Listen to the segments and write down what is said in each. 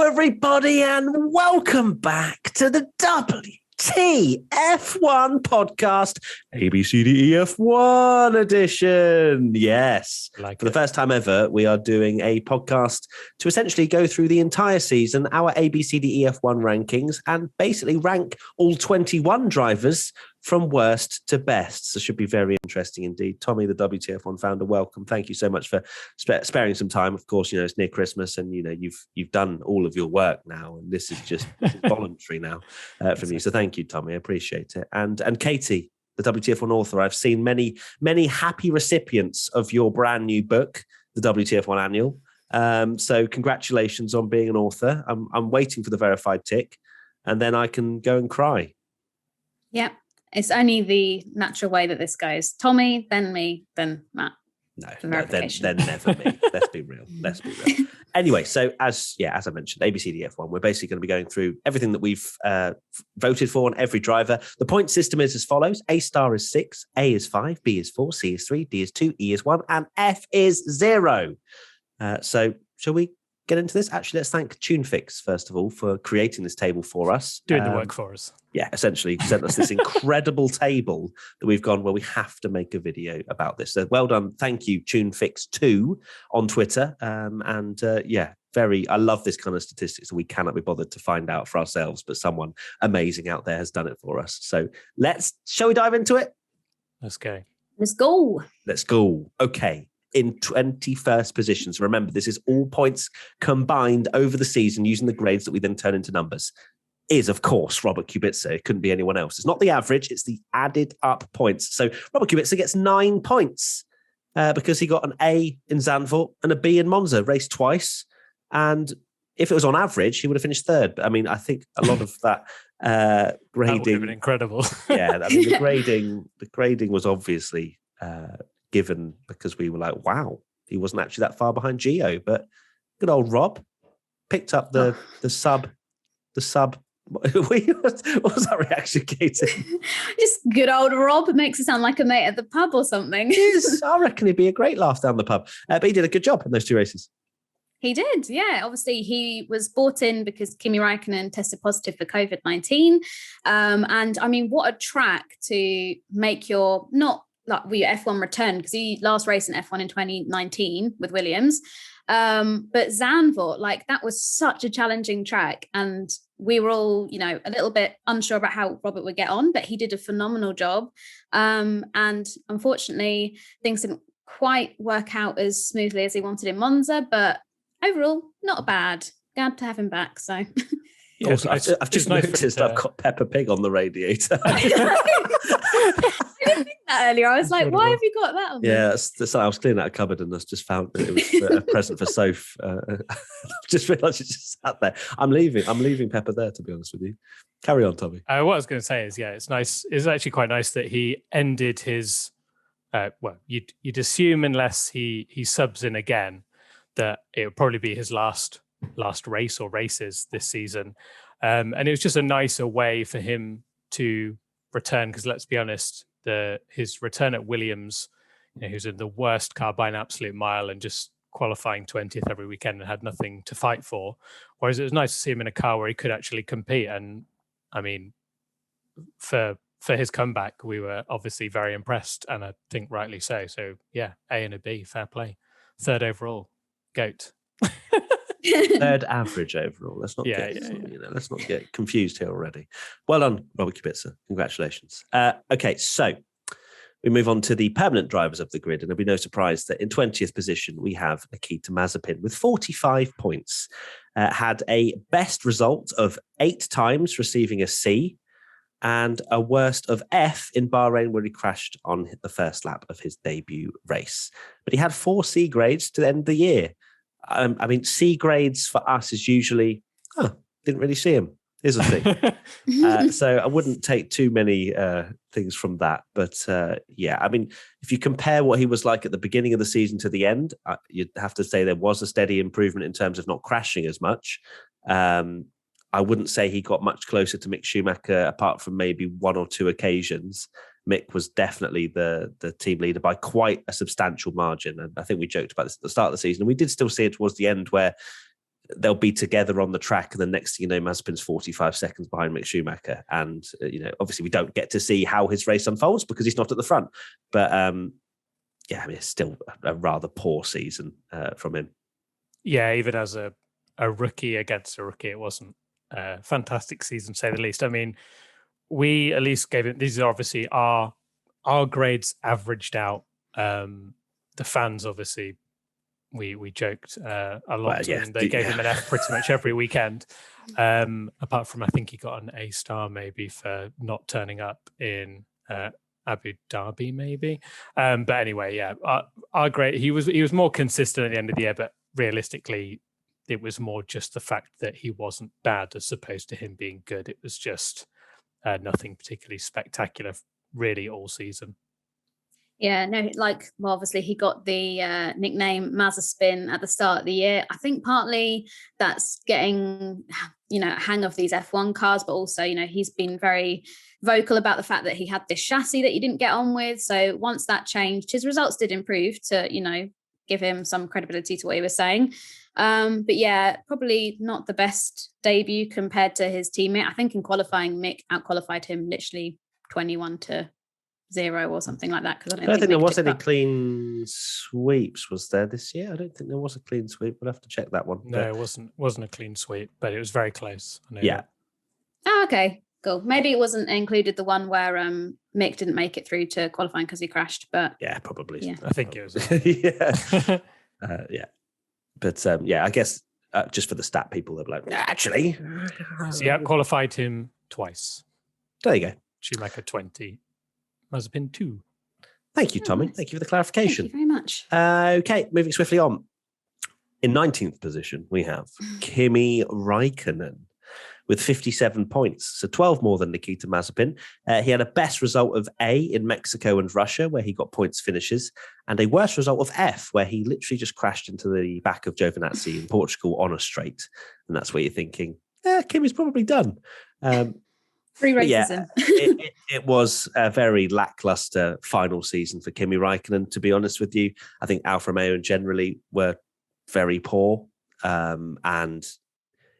everybody, and welcome back to the WTF1 podcast, ABCDEF1 edition. Yes, for the first time ever, we are doing a podcast to essentially go through the entire season, our ABCDEF1 rankings, and basically rank all 21 drivers from worst to best. So it should be very interesting indeed. Tommy, the WTF1 founder, welcome. Thank you so much for sparing some time. Of course, it's near Christmas, and you've done all of your work now, and this is just voluntary now from you. So thank you, Tommy. I appreciate it. And Katie, the WTF1 author, I've seen many happy recipients of your brand new book, the WTF1 Annual. So congratulations on being an author. I'm waiting for the verified tick, and then I can go and cry. Yeah. It's only the natural way that this goes. Tommy, then me, then Matt. No, then never me. Let's be real. Anyway, so as I mentioned, ABCDF1, we're basically going to be going through everything that we've voted for on every driver. The point system is as follows. A star is 6, A is 5, B is 4, C is 3, D is 2, E is 1, and F is 0. So shall we get into this? Actually, let's thank TuneFix, first of all, for creating this table for us. Doing the work for us. Yeah, essentially sent us this incredible table that we've gone, well, we have to make a video about this. So well done. Thank you, TuneFix2 on Twitter. I love this kind of statistics that we cannot be bothered to find out for ourselves, but someone amazing out there has done it for us. So shall we dive into it? Let's go. Let's go. Okay. In 21st positions. Remember, this is all points combined over the season using the grades that we then turn into numbers. Is, of course, Robert Kubica. It couldn't be anyone else. It's not the average, it's the added up points. So Robert Kubica gets 9 points because he got an A in Zandvoort and a B in Monza, raced twice. And if it was on average, he would have finished third. But I mean, I think a lot of that grading... That would have been incredible. Yeah, I mean, the grading was obviously... given because we were like, wow, he wasn't actually that far behind Gio, but good old Rob picked up the sub. What was that reaction, Katie? Just good old Rob. It makes it sound like a mate at the pub or something. Yes, I reckon he'd be a great laugh down the pub. But he did a good job in those 2 races. He did, yeah. Obviously, he was brought in because Kimmy Reichenin tested positive for COVID-19. And I mean, what a track to make your F1 return, because he last raced in F1 in 2019 with Williams. But Zandvoort, that was such a challenging track. And we were all, a little bit unsure about how Robert would get on, but he did a phenomenal job. And unfortunately, things didn't quite work out as smoothly as he wanted in Monza, but overall, not bad. Glad to have him back, so... Yeah, also, I've just noticed I've got Peppa Pig on the radiator. I didn't think that earlier. I was like, why have you got that on? Yeah, I was cleaning out a cupboard and I just found it was a present for Soph. I just realised it just sat there. I'm leaving Peppa there, to be honest with you. Carry on, Tommy. What I was going to say is, it's nice. It's actually quite nice that he ended his. You'd assume unless he subs in again, that it would probably be his last race or races this season. And it was just a nicer way for him to return, because let's be honest, his return at Williams, he was in the worst car by an absolute mile and just qualifying 20th every weekend and had nothing to fight for. Whereas it was nice to see him in a car where he could actually compete. And I mean, for his comeback, we were obviously very impressed, and I think rightly so. So yeah, A and a B, fair play. 3rd overall, GOAT. 3rd average overall. Let's not get confused here already. Well done, Robert Kubica. Congratulations. Okay, so we move on to the permanent drivers of the grid, and it'll be no surprise that in 20th position we have Nikita Mazepin with 45 points. Had a best result of 8 times, receiving a C, and a worst of F in Bahrain, where he crashed on the first lap of his debut race. But he had 4 C grades to end the year. I mean, C grades for us is usually, didn't really see him. Here's the thing. So I wouldn't take too many things from that. But I mean, if you compare what he was like at the beginning of the season to the end, you'd have to say there was a steady improvement in terms of not crashing as much. I wouldn't say he got much closer to Mick Schumacher, apart from maybe 1 or 2 occasions. Mick was definitely the team leader by quite a substantial margin. And I think we joked about this at the start of the season. And we did still see it towards the end where they'll be together on the track, and the next thing you know, Mazepin's 45 seconds behind Mick Schumacher. And, obviously we don't get to see how his race unfolds because he's not at the front. But, it's still a rather poor season from him. Yeah, even as a rookie against a rookie, it wasn't a fantastic season, to say the least. I mean, we at least gave it, these are obviously our grades averaged out. The fans, obviously, we joked a lot. Well, and they gave him an F pretty much every weekend. Apart from, I think he got an A* maybe for not turning up in Abu Dhabi, maybe. But anyway, yeah, our grade, he was more consistent at the end of the year, but realistically, it was more just the fact that he wasn't bad as opposed to him being good. It was just nothing particularly spectacular, really, all season. Yeah, no, obviously he got the nickname Mazepin at the start of the year. I think partly that's getting, a hang of these F1 cars, but also, he's been very vocal about the fact that he had this chassis that he didn't get on with. So once that changed, his results did improve to, give him some credibility to what he was saying. But yeah, probably not the best debut compared to his teammate. I think in qualifying, Mick outqualified him literally 21-0 or something like that. Because I don't think there was any clean sweeps, was there, this year? I don't think there was a clean sweep. We'll have to check that one. No, it wasn't a clean sweep, but it was very close. I know that. Oh, okay, cool. Maybe it wasn't included the one where Mick didn't make it through to qualifying because he crashed. But yeah, probably. Yeah. I think it was. Yeah. But I guess just for the stat people, they're like, actually. So he outqualified him twice. There you go. Schumacher 20. Mazepin 2. Thank you, Tommy. Thank you for the clarification. Thank you very much. Okay, moving swiftly on. In 19th position, we have Kimmy Reichenin with 57 points, so 12 more than Nikita Mazepin. He had a best result of A in Mexico and Russia, where he got points finishes, and a worse result of F, where he literally just crashed into the back of Giovannazi in Portugal on a straight. And that's where you're thinking, Kimmy's probably done. Free racism. It was a very lackluster final season for Kimmy Reichenin, to be honest with you. I think Alfa Romeo generally were very poor. And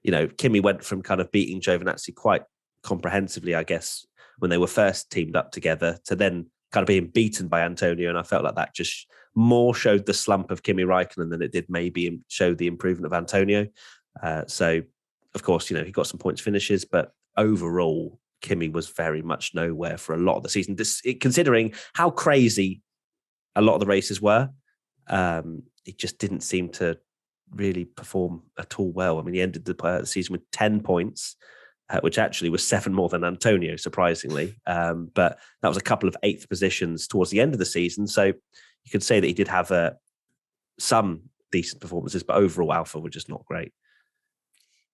Kimmy went from kind of beating Giovanazzi quite comprehensively, I guess, when they were first teamed up together, to then kind of being beaten by Antonio. And I felt like that just more showed the slump of Kimmy Reichenin than it did maybe show the improvement of Antonio. So, of course, he got some points finishes, but overall, Kimmy was very much nowhere for a lot of the season. Considering how crazy a lot of the races were, it just didn't seem to really perform at all well. I mean, he ended the season with 10 points, which actually was 7 more than Antonio, surprisingly. But that was a couple of 8th positions towards the end of the season. So you could say that he did have some decent performances, but overall Alpha were just not great.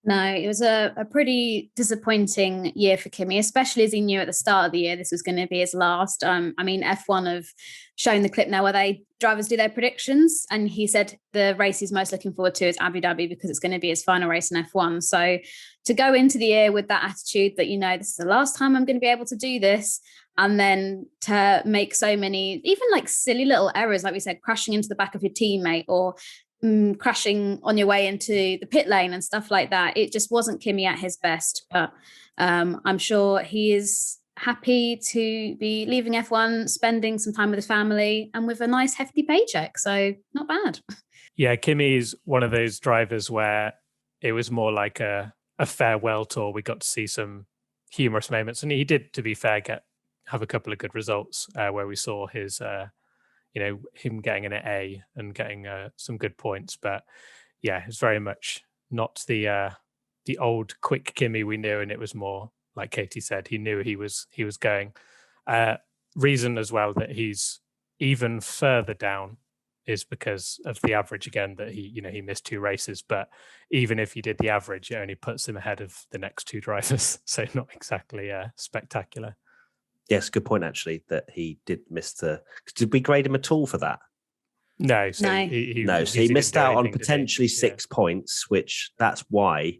No, it was a pretty disappointing year for Kimmy, especially as he knew at the start of the year this was going to be his last. I mean, F1 have shown the clip now where drivers do their predictions, and he said the race he's most looking forward to is Abu Dhabi because it's going to be his final race in F1. So to go into the year with that attitude that, this is the last time I'm going to be able to do this, and then to make so many, even like silly little errors, like we said, crashing into the back of your teammate or crashing on your way into the pit lane and stuff like that. It just wasn't Kimmy at his best, but I'm sure he is happy to be leaving F1, spending some time with his family and with a nice hefty paycheck. So not bad. Yeah, Kimmy is one of those drivers where it was more like a farewell tour. We got to see some humorous moments, and he did, to be fair, have a couple of good results where we saw his him getting an A and getting some good points. But yeah, it's very much not the old quick Kimmy we knew, and it was more like Katie said, he knew he was going. Reason as well that he's even further down is because of the average again, that he missed 2 races, but even if he did the average, it only puts him ahead of the next 2 drivers, so not exactly spectacular. Yes, good point, actually, that he did miss did we grade him at all for that? No. So no. He missed out on potentially 6 points, which that's why.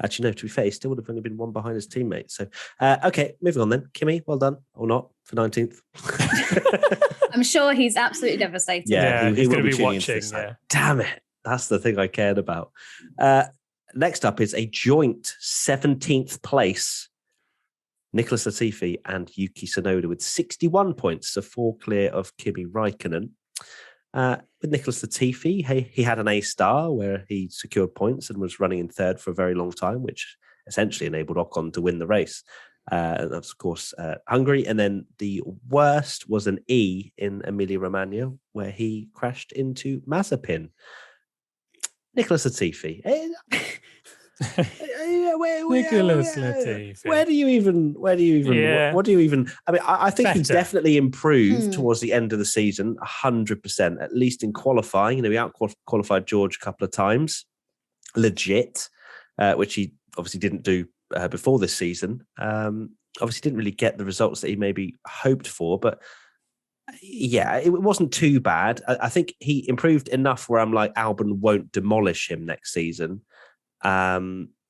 Actually, no, to be fair, he still would have only been 1 behind his teammate. So, okay, moving on then. Kimmy, well done, or not, for 19th. I'm sure he's absolutely devastated. Yeah, he's going to be watching. Yeah. Damn it. That's the thing I cared about. Next up is a joint 17th place. Nicholas Latifi and Yuki Tsunoda with 61 points, so 4 clear of Kimmy Reichenin. With Nicholas Latifi, he had an A star where he secured points and was running in third for a very long time, which essentially enabled Ocon to win the race. And that's, of course, Hungary. And then the worst was an E in Emilia-Romagna, where he crashed into Mazepin. Nicholas Latifi. Nicholas Latifi. Where do you even? What do you even? I mean, I think he definitely improved towards the end of the season, 100%, at least in qualifying. He out-qualified George a couple of times, legit, which he obviously didn't do before this season. Obviously didn't really get the results that he maybe hoped for, but yeah, it wasn't too bad. I think he improved enough where I'm like, Albon won't demolish him next season.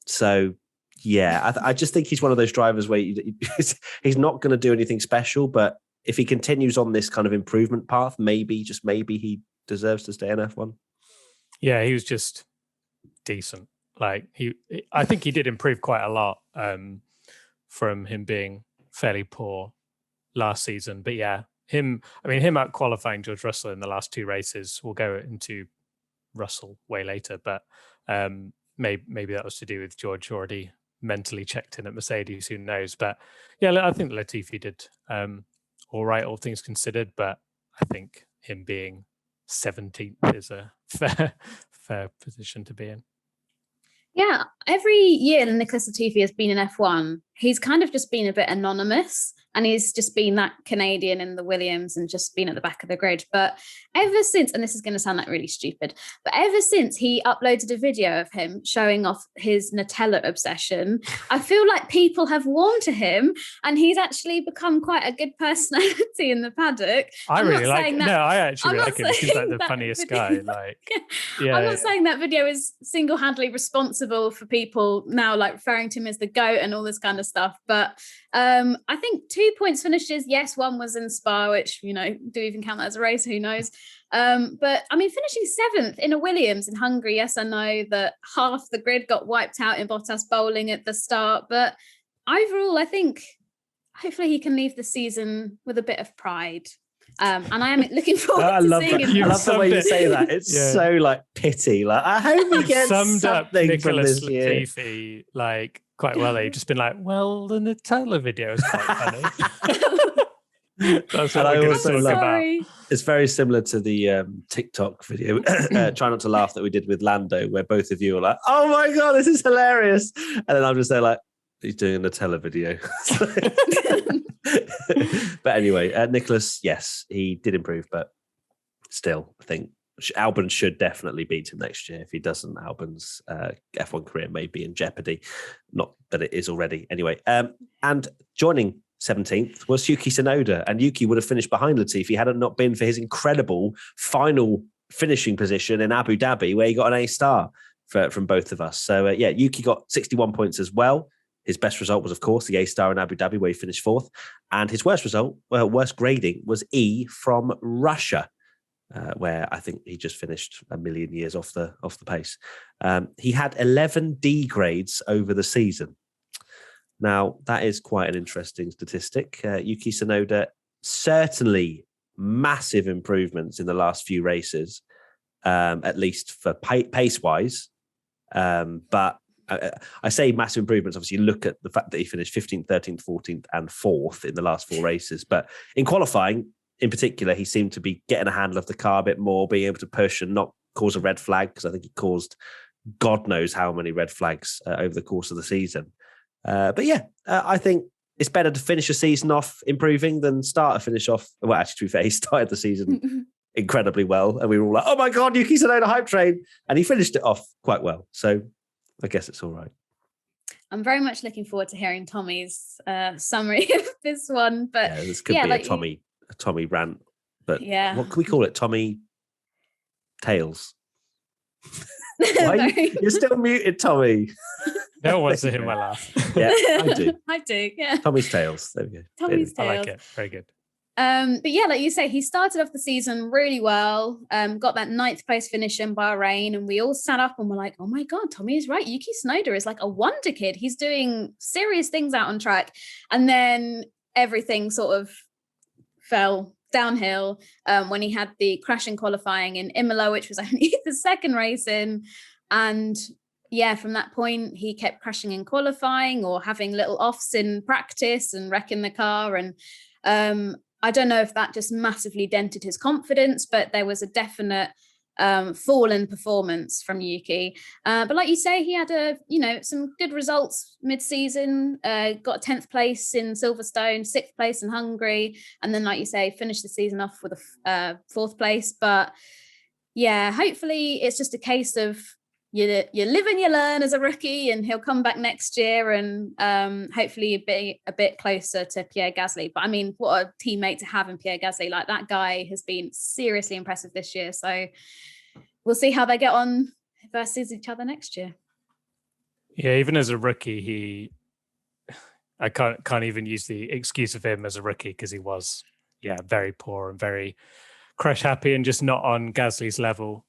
So yeah, I just think he's one of those drivers where he's not going to do anything special, but if he continues on this kind of improvement path, maybe he deserves to stay in F1. Yeah, he was just decent. Like I think he did improve quite a lot from him being fairly poor last season. But yeah, him out qualifying George Russell in the last 2 races. We'll go into Russell way later, but maybe that was to do with George already mentally checked in at Mercedes. Who knows? But yeah, I think Latifi did all right, all things considered. But I think him being 17th is a fair position to be in. Yeah, every year that Nicholas Latifi has been in F1, he's kind of just been a bit anonymous, and he's just been that Canadian in the Williams and just been at the back of the grid. But ever since, and this is going to sound like really stupid, but ever since he uploaded a video of him showing off his Nutella obsession, I feel like people have warmed to him, and he's actually become quite a good personality in the paddock. I actually like him. He's like the funniest guy. Like, yeah, I'm not saying that video is single-handedly responsible for people now like referring to him as the GOAT and all this kind of stuff, but I think 2 points finishes. Yes, one was in Spa, which, do we even count that as a race? Who knows? But I mean, finishing 7th in a Williams in Hungary. Yes, I know that half the grid got wiped out in Bottas bowling at the start, but overall, I think hopefully he can leave the season with a bit of pride. And I am looking forward to seeing him. I love the way you say that. It's so like pity. Like, I hope he gets summed up something from Nicholas this year. Latifi like quite well. They've just been like, well, the Nutella video is quite funny. That's what we're going to talk about. It's very similar to the TikTok video, Try Not to Laugh, that we did with Lando, where both of you are like, oh my God, this is hilarious. And then I'm just there like, he's doing a Nutella video. But anyway, Nicholas, yes, he did improve, but still, I think Albon should definitely beat him next year. If he doesn't, Albon's F1 career may be in jeopardy. Not that it is already. Anyway, and joining 17th was Yuki Tsunoda, and Yuki would have finished behind Latifi had it not been for his incredible final finishing position in Abu Dhabi, where he got an A star from both of us. So yeah, Yuki got 61 points as well. His best result was, of course, the A star in Abu Dhabi, where he finished 4th, and his worst grading was E from Russia, where I think he just finished a million years off the pace. He had 11 D grades over the season. Now, that is quite an interesting statistic. Yuki Tsunoda, certainly massive improvements in the last few races, at least for pace-wise. But I say massive improvements. Obviously, you look at the fact that he finished 15th, 13th, 14th, and 4th in the last 4 races. But in qualifying, in particular, he seemed to be getting a handle of the car a bit more, being able to push and not cause a red flag, because I think he caused God knows how many red flags over the course of the season. But yeah, I think it's better to finish a season off improving than start a finish off. Well, actually, to be fair, he started the season incredibly well, and we were all like, oh my God, Yuki Tsunoda hype train. And he finished it off quite well. So I guess it's all right. I'm very much looking forward to hearing Tommy's summary of this one. But yeah, this could be like a Tommy rant. But yeah, what can we call it? Tommy Tails. You're still muted, Tommy. No one wants to hear my laugh. Yeah, I do. I do, yeah. Tommy's Tails. There we go. Tommy's Tails. I like it. Very good. But yeah, like you say, he started off the season really well, got that 9th place finish in Bahrain, and we all sat up and were like, oh my God, Tommy is right. Yuki Tsunoda is like a wonder kid. He's doing serious things out on track. And then everything sort of fell downhill when he had the crash in qualifying in Imola, which was only the 2nd race in. And yeah, from that point, he kept crashing in qualifying or having little offs in practice and wrecking the car. And I don't know if that just massively dented his confidence, but there was a definite fall in performance from Yuki. But like you say, he had some good results mid-season, got a 10th place in Silverstone, 6th place in Hungary, and then, like you say, finished the season off with a 4th place. But yeah, hopefully it's just a case of you live and you learn as a rookie, and he'll come back next year and hopefully be a bit closer to Pierre Gasly. But I mean, what a teammate to have in Pierre Gasly. Like, that guy has been seriously impressive this year. So we'll see how they get on versus each other next year. Yeah, even as a rookie, I can't even use the excuse of him as a rookie, because he was very poor and very crash happy and just not on Gasly's level.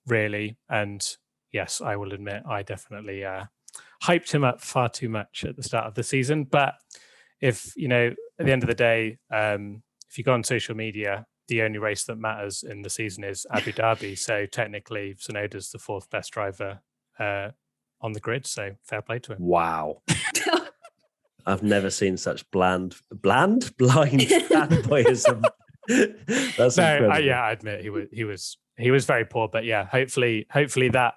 Really. And yes, I will admit I definitely hyped him up far too much at the start of the season. But if, at the end of the day, if you go on social media, the only race that matters in the season is Abu Dhabi. So technically, Tsunoda's the 4th best driver on the grid. So fair play to him. Wow. I've never seen such blind fanboyism. That's incredible. I admit he was very poor, but yeah, hopefully that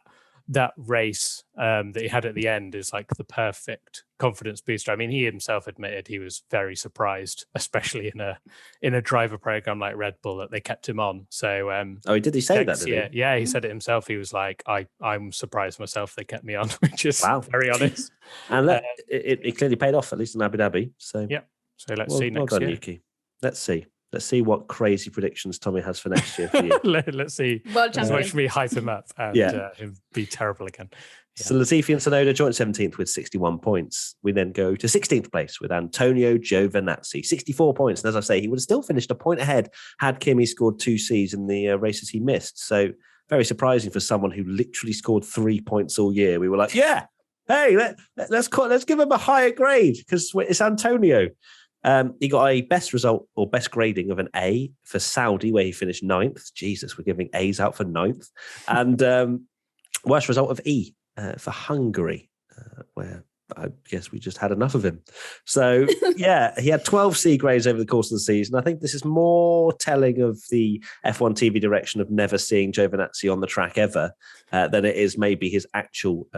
race that he had at the end is like the perfect confidence booster. I mean, he himself admitted he was very surprised, especially in a driver program like Red Bull, that they kept him on. So did he say that? Did he? Yeah, he said it himself. He was like, I'm surprised myself they kept me on, which is very honest. And it clearly paid off, at least in Abu Dhabi. So yeah, so let's see next year. Yuki. Let's see what crazy predictions Tommy has for next year for you. Let's see. World champion. Watch me hype him up and him be terrible again. Yeah. So Latifi and Sonoda joint 17th with 61 points. We then go to 16th place with Antonio Giovanazzi, 64 points. And as I say, he would have still finished a point ahead had Kimmy scored 2 Cs in the races he missed. So very surprising for someone who literally scored 3 points all year. We were like, yeah, hey, let's give him a higher grade because it's Antonio. He got a best result or best grading of an A for Saudi, where he finished 9th. Jesus, we're giving A's out for 9th. And worst result of E for Hungary, where I guess we just had enough of him. So, yeah, he had 12 C grades over the course of the season. I think this is more telling of the F1 TV direction of never seeing Giovanazzi on the track ever than it is maybe his actual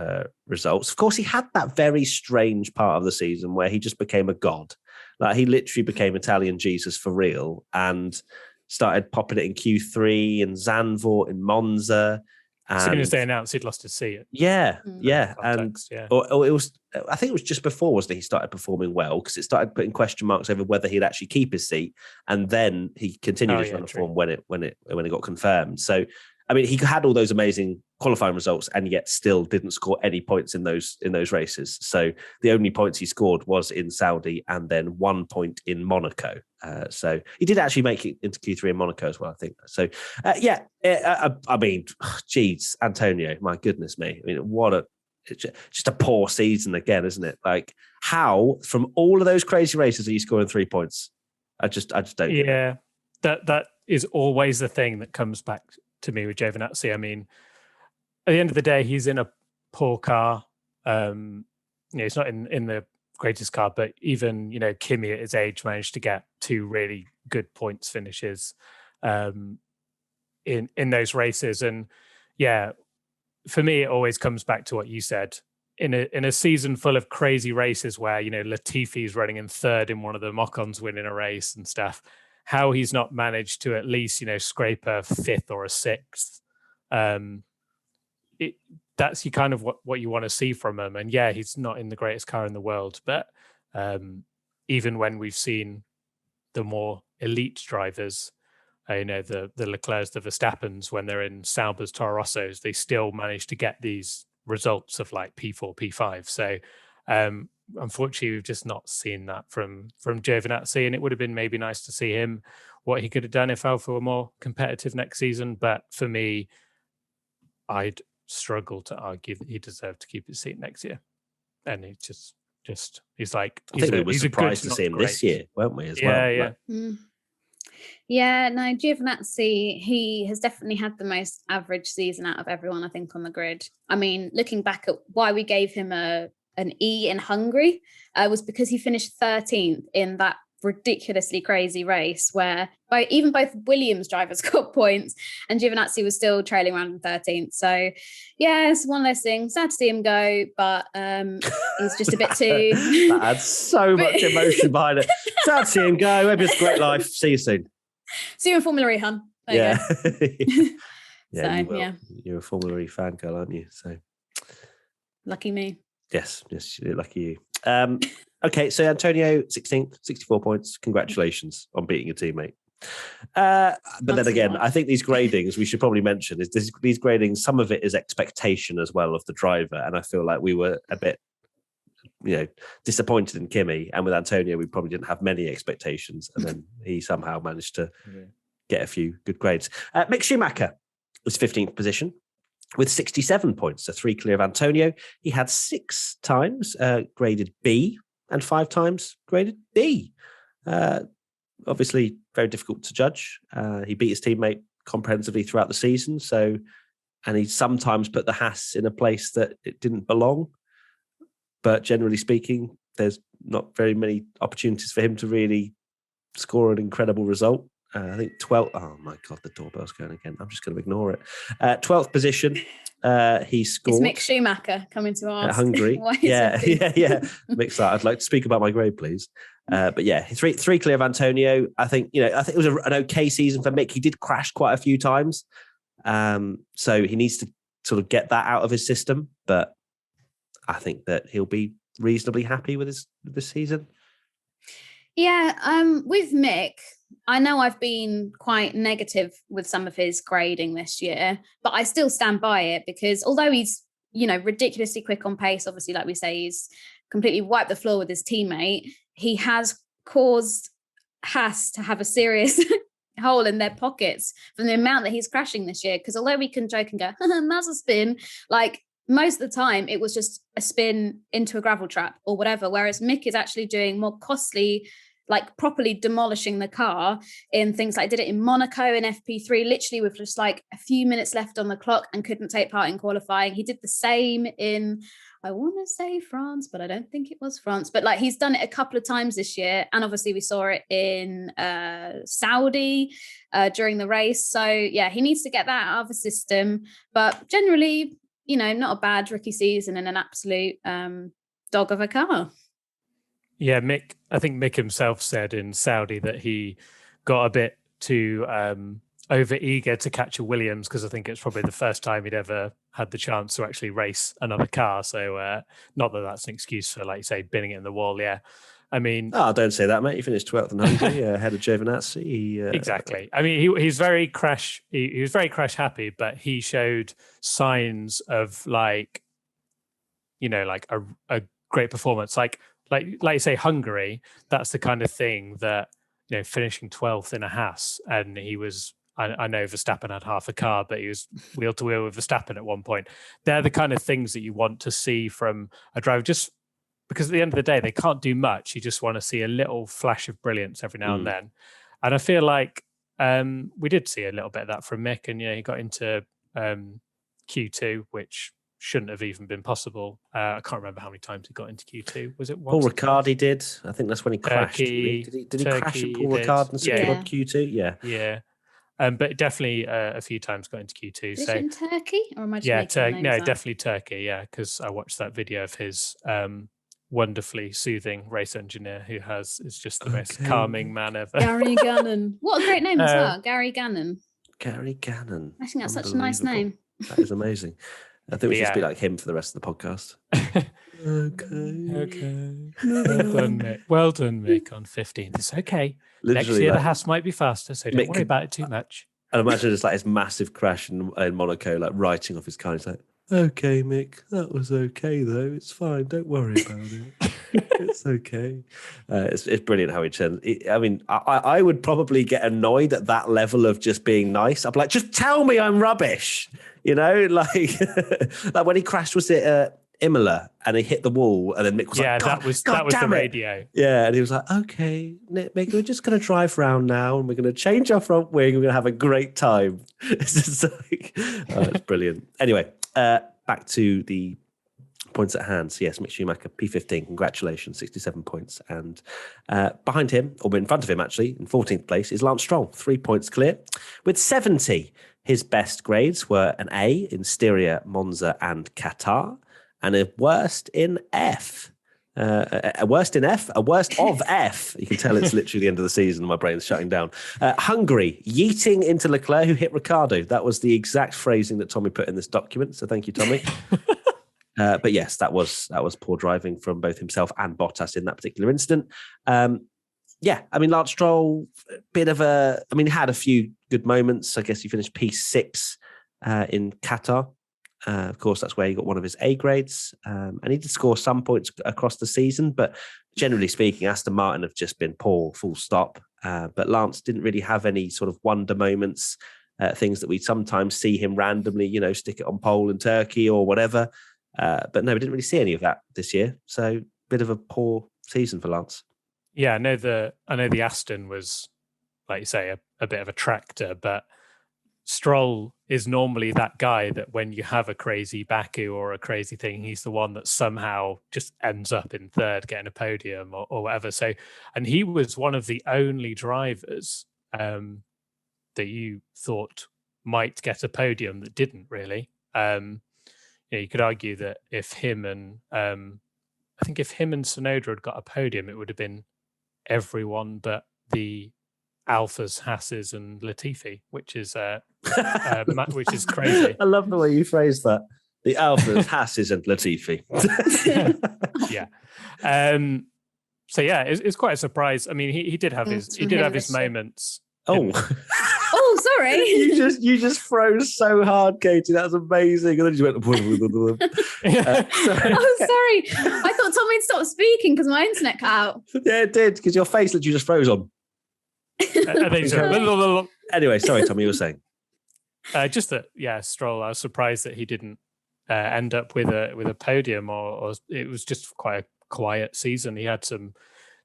results. Of course, he had that very strange part of the season where he just became a god. Like, he literally became Italian Jesus for real and started popping it in Q3 and Zandvoort in Monza. As soon as they announced he'd lost his seat. Yeah. Context, Or it was, I think it was just before, wasn't it? He started performing well because it started putting question marks over whether he'd actually keep his seat, and then he continued his run of form when it got confirmed. So, I mean, he had all those amazing qualifying results and yet still didn't score any points in those races. So the only points he scored was in Saudi and then 1 point in Monaco. So he did actually make it into Q3 in Monaco as well, I think. So, I mean, geez, Antonio, my goodness me. I mean, just a poor season again, isn't it? Like, how from all of those crazy races are you scoring 3 points? I just don't. Yeah, that is always the thing that comes back to me with Giovanazzi. I mean, at the end of the day, he's in a poor car. He's not in the greatest car, but even, Kimmy at his age managed to get 2 really good points finishes in those races. And yeah, for me, it always comes back to what you said. In a season full of crazy races where, Latifi's running in 3rd in one of them, Ocon's winning a race and stuff, how he's not managed to at least, scrape a 5th or a 6th. That's kind of what you want to see from him. And yeah, he's not in the greatest car in the world, but even when we've seen the more elite drivers, the Leclercs, the Verstappens, when they're in Saubers, Toro Rossos, they still manage to get these results of like P4, P5. So unfortunately, we've just not seen that from Giovanazzi, and it would have been maybe nice to see him, what he could have done if Alfa were more competitive next season. But for me, I'd struggle to argue that he deserved to keep his seat next year. And he just he's like, I think we were surprised to see him this year, weren't we? As well. Yeah. Yeah, no, Giovanazzi, he has definitely had the most average season out of everyone, I think, on the grid. I mean, looking back at why we gave him an E in Hungary was because he finished 13th in that ridiculously crazy race where even both Williams drivers got points and Giovanazzi was still trailing around in 13th. So, yeah, it's one of those things. Sad to see him go, but he's just a bit too... That adds so much emotion behind it. Sad to see him go. Maybe it's a great life. See you soon. See you in Formula E, hun. There you so, will. You're a Formula E fan girl, aren't you? So lucky me. Yes, lucky you. Okay, so Antonio, 16th, 64 points. Congratulations on beating your teammate. But then again, I think these gradings, we should probably mention, is these gradings, some of it is expectation as well of the driver. And I feel like we were a bit, disappointed in Kimmy. And with Antonio, we probably didn't have many expectations. And then he somehow managed to get a few good grades. Mick Schumacher was 15th position with 67 points, so 3 clear of Antonio. He had 6 times graded B and 5 times graded D. Obviously, very difficult to judge. He beat his teammate comprehensively throughout the season. And he sometimes put the Haas in a place that it didn't belong. But generally speaking, there's not very many opportunities for him to really score an incredible result. I think 12th. Oh my God, the doorbell's going again. I'm just going to ignore it. 12th position. He scored. It's Mick Schumacher coming to ask. Hungary. Yeah. Mick's like, I'd like to speak about my grade, please. But yeah, three clear of Antonio. I think it was an okay season for Mick. He did crash quite a few times. So he needs to sort of get that out of his system. But I think that he'll be reasonably happy with this season. Yeah, with Mick, I know I've been quite negative with some of his grading this year, but I still stand by it because although he's, ridiculously quick on pace, obviously, like we say, he's completely wiped the floor with his teammate. He has caused Haas to have a serious hole in their pockets from the amount that he's crashing this year. Because although we can joke and go, that's a spin, like most of the time it was just a spin into a gravel trap or whatever, whereas Mick is actually doing more costly, like properly demolishing the car in things like did it in Monaco in FP3, literally with just like a few minutes left on the clock and couldn't take part in qualifying. He did the same in, I want to say France, but I don't think it was France. But like he's done it a couple of times this year. And obviously we saw it in Saudi during the race. So yeah, he needs to get that out of the system. But generally, not a bad rookie season and an absolute dog of a car. Yeah, I think Mick himself said in Saudi that he got a bit too over eager to catch a Williams because I think it's probably the first time he'd ever had the chance to actually race another car. So not that that's an excuse for, like you say, binning it in the wall. Yeah. I mean... Oh, don't say that, mate. He finished 12th in Hungary, ahead of Giovanazzi. Exactly. I mean, he's very crash... He was very crash happy, but he showed signs of like a great performance. Like you say, Hungary, that's the kind of thing that, finishing 12th in a Haas, and he was, I know Verstappen had half a car, but he was wheel to wheel with Verstappen at one point. They're the kind of things that you want to see from a driver, just because at the end of the day, they can't do much. You just want to see a little flash of brilliance every now and then. And I feel like we did see a little bit of that from Mick, and he got into Q2, which shouldn't have even been possible. I can't remember how many times he got into Q2. Was it once? Paul Riccardi did. I think that's when he crashed. Did he crash at Paul Riccardi and secured Q2? Yeah. But definitely a few times got into Q2. Is it in Turkey? Or am I just definitely Turkey, because I watched that video of his wonderfully soothing race engineer who is just the most calming man ever. Gary Gannon. What a great name as well. Gary Gannon. Gary Gannon. I think that's such a nice name. That is amazing. I think we should be like him for the rest of the podcast. Okay. Well done, Mick, on 15th. It's okay. Literally, next year, the Haas might be faster, so don't worry about it too much. And imagine it's like his massive crash in Monaco, like writing off his car. He's like, okay, Mick, that was okay, though. It's fine. Don't worry about it. It's okay. It's brilliant how he turns. I mean, I would probably get annoyed at that level of just being nice. I'd be like, just tell me I'm rubbish. Like when he crashed, was it Imola, and he hit the wall, and then Mick was like, that was the radio. Yeah, and he was like, okay, Mick, we're just going to drive round now, and we're going to change our front wing. We're going to have a great time. It's just like, it's brilliant. Anyway, back to the points at hand. So yes, Mick Schumacher, P15, congratulations, 67 points. And behind him, or in front of him actually, in 14th place, is Lance Stroll, 3 points clear. With 70, his best grades were an A in Styria, Monza and Qatar, and a worst in F. A worst of F. You can tell it's literally the end of the season. My brain's shutting down. Hungary, yeeting into Leclerc, who hit Ricciardo. That was the exact phrasing that Tommy put in this document. So thank you, Tommy. But yes, that was poor driving from both himself and Bottas in that particular incident. Lance Stroll, had a few good moments. I guess he finished P6 in Qatar. Of course, that's where he got one of his A grades. And he did score some points across the season, but generally speaking, Aston Martin have just been poor, full stop. But Lance didn't really have any sort of wonder moments, things that we sometimes see him randomly, stick it on pole in Turkey or whatever. But no, we didn't really see any of that this year. So bit of a poor season for Lance. Yeah, I know the Aston was, like you say, a bit of a tractor, but Stroll is normally that guy that when you have a crazy Baku or a crazy thing, he's the one that somehow just ends up in third, getting a podium or whatever. So, and he was one of the only drivers that you thought might get a podium that didn't really. You could argue that if him and Sonoda had got a podium, it would have been everyone but the Alphas, Hasses, and Latifi, which is crazy. I love the way you phrased that. The Alphas, Hasses, and Latifi. Yeah. So yeah, it's quite a surprise. I mean, he did have his moments. Oh. Oh, sorry. You just froze so hard, Katie. That was amazing. And then you went. Oh, sorry. I thought Tommy had stopped speaking because my internet cut out. Yeah, it did, because your face literally just froze on. Anyway, sorry, Tommy, you were saying. Just that, yeah, Stroll. I was surprised that he didn't end up with a podium, or it was just quite a quiet season. He had some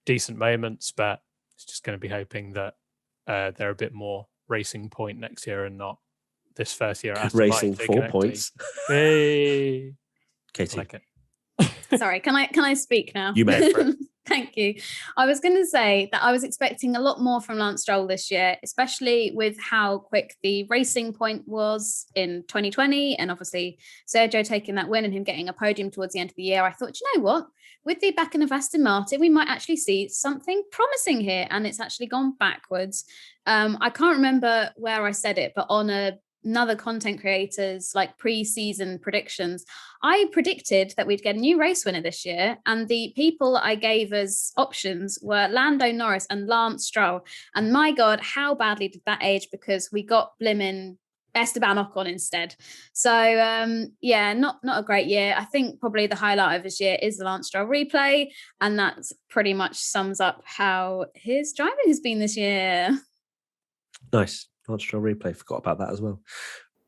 decent moments, but it's just going to be hoping that they're a bit more racing point next year and not this first year. Racing 4 points. Hey, Katie, I like it. Sorry, can I speak now? You may. Thank you. I was going to say that I was expecting a lot more from Lance Stroll this year, especially with how quick the racing point was in 2020. And obviously Sergio taking that win and him getting a podium towards the end of the year. I thought, you know what? With the backing of Aston Martin, we might actually see something promising here. And it's actually gone backwards. I can't remember where I said it, but on another content creator's like pre-season predictions, I predicted that we'd get a new race winner this year, and the people I gave as options were Lando Norris and Lance Stroll. And my God, how badly did that age, because we got blimmin' Esteban Ocon instead. So not a great year. I think probably the highlight of his year is the Lance Stroll replay, and that pretty much sums up how his driving has been this year. Nice. Lance Stroll replay. Forgot about that as well.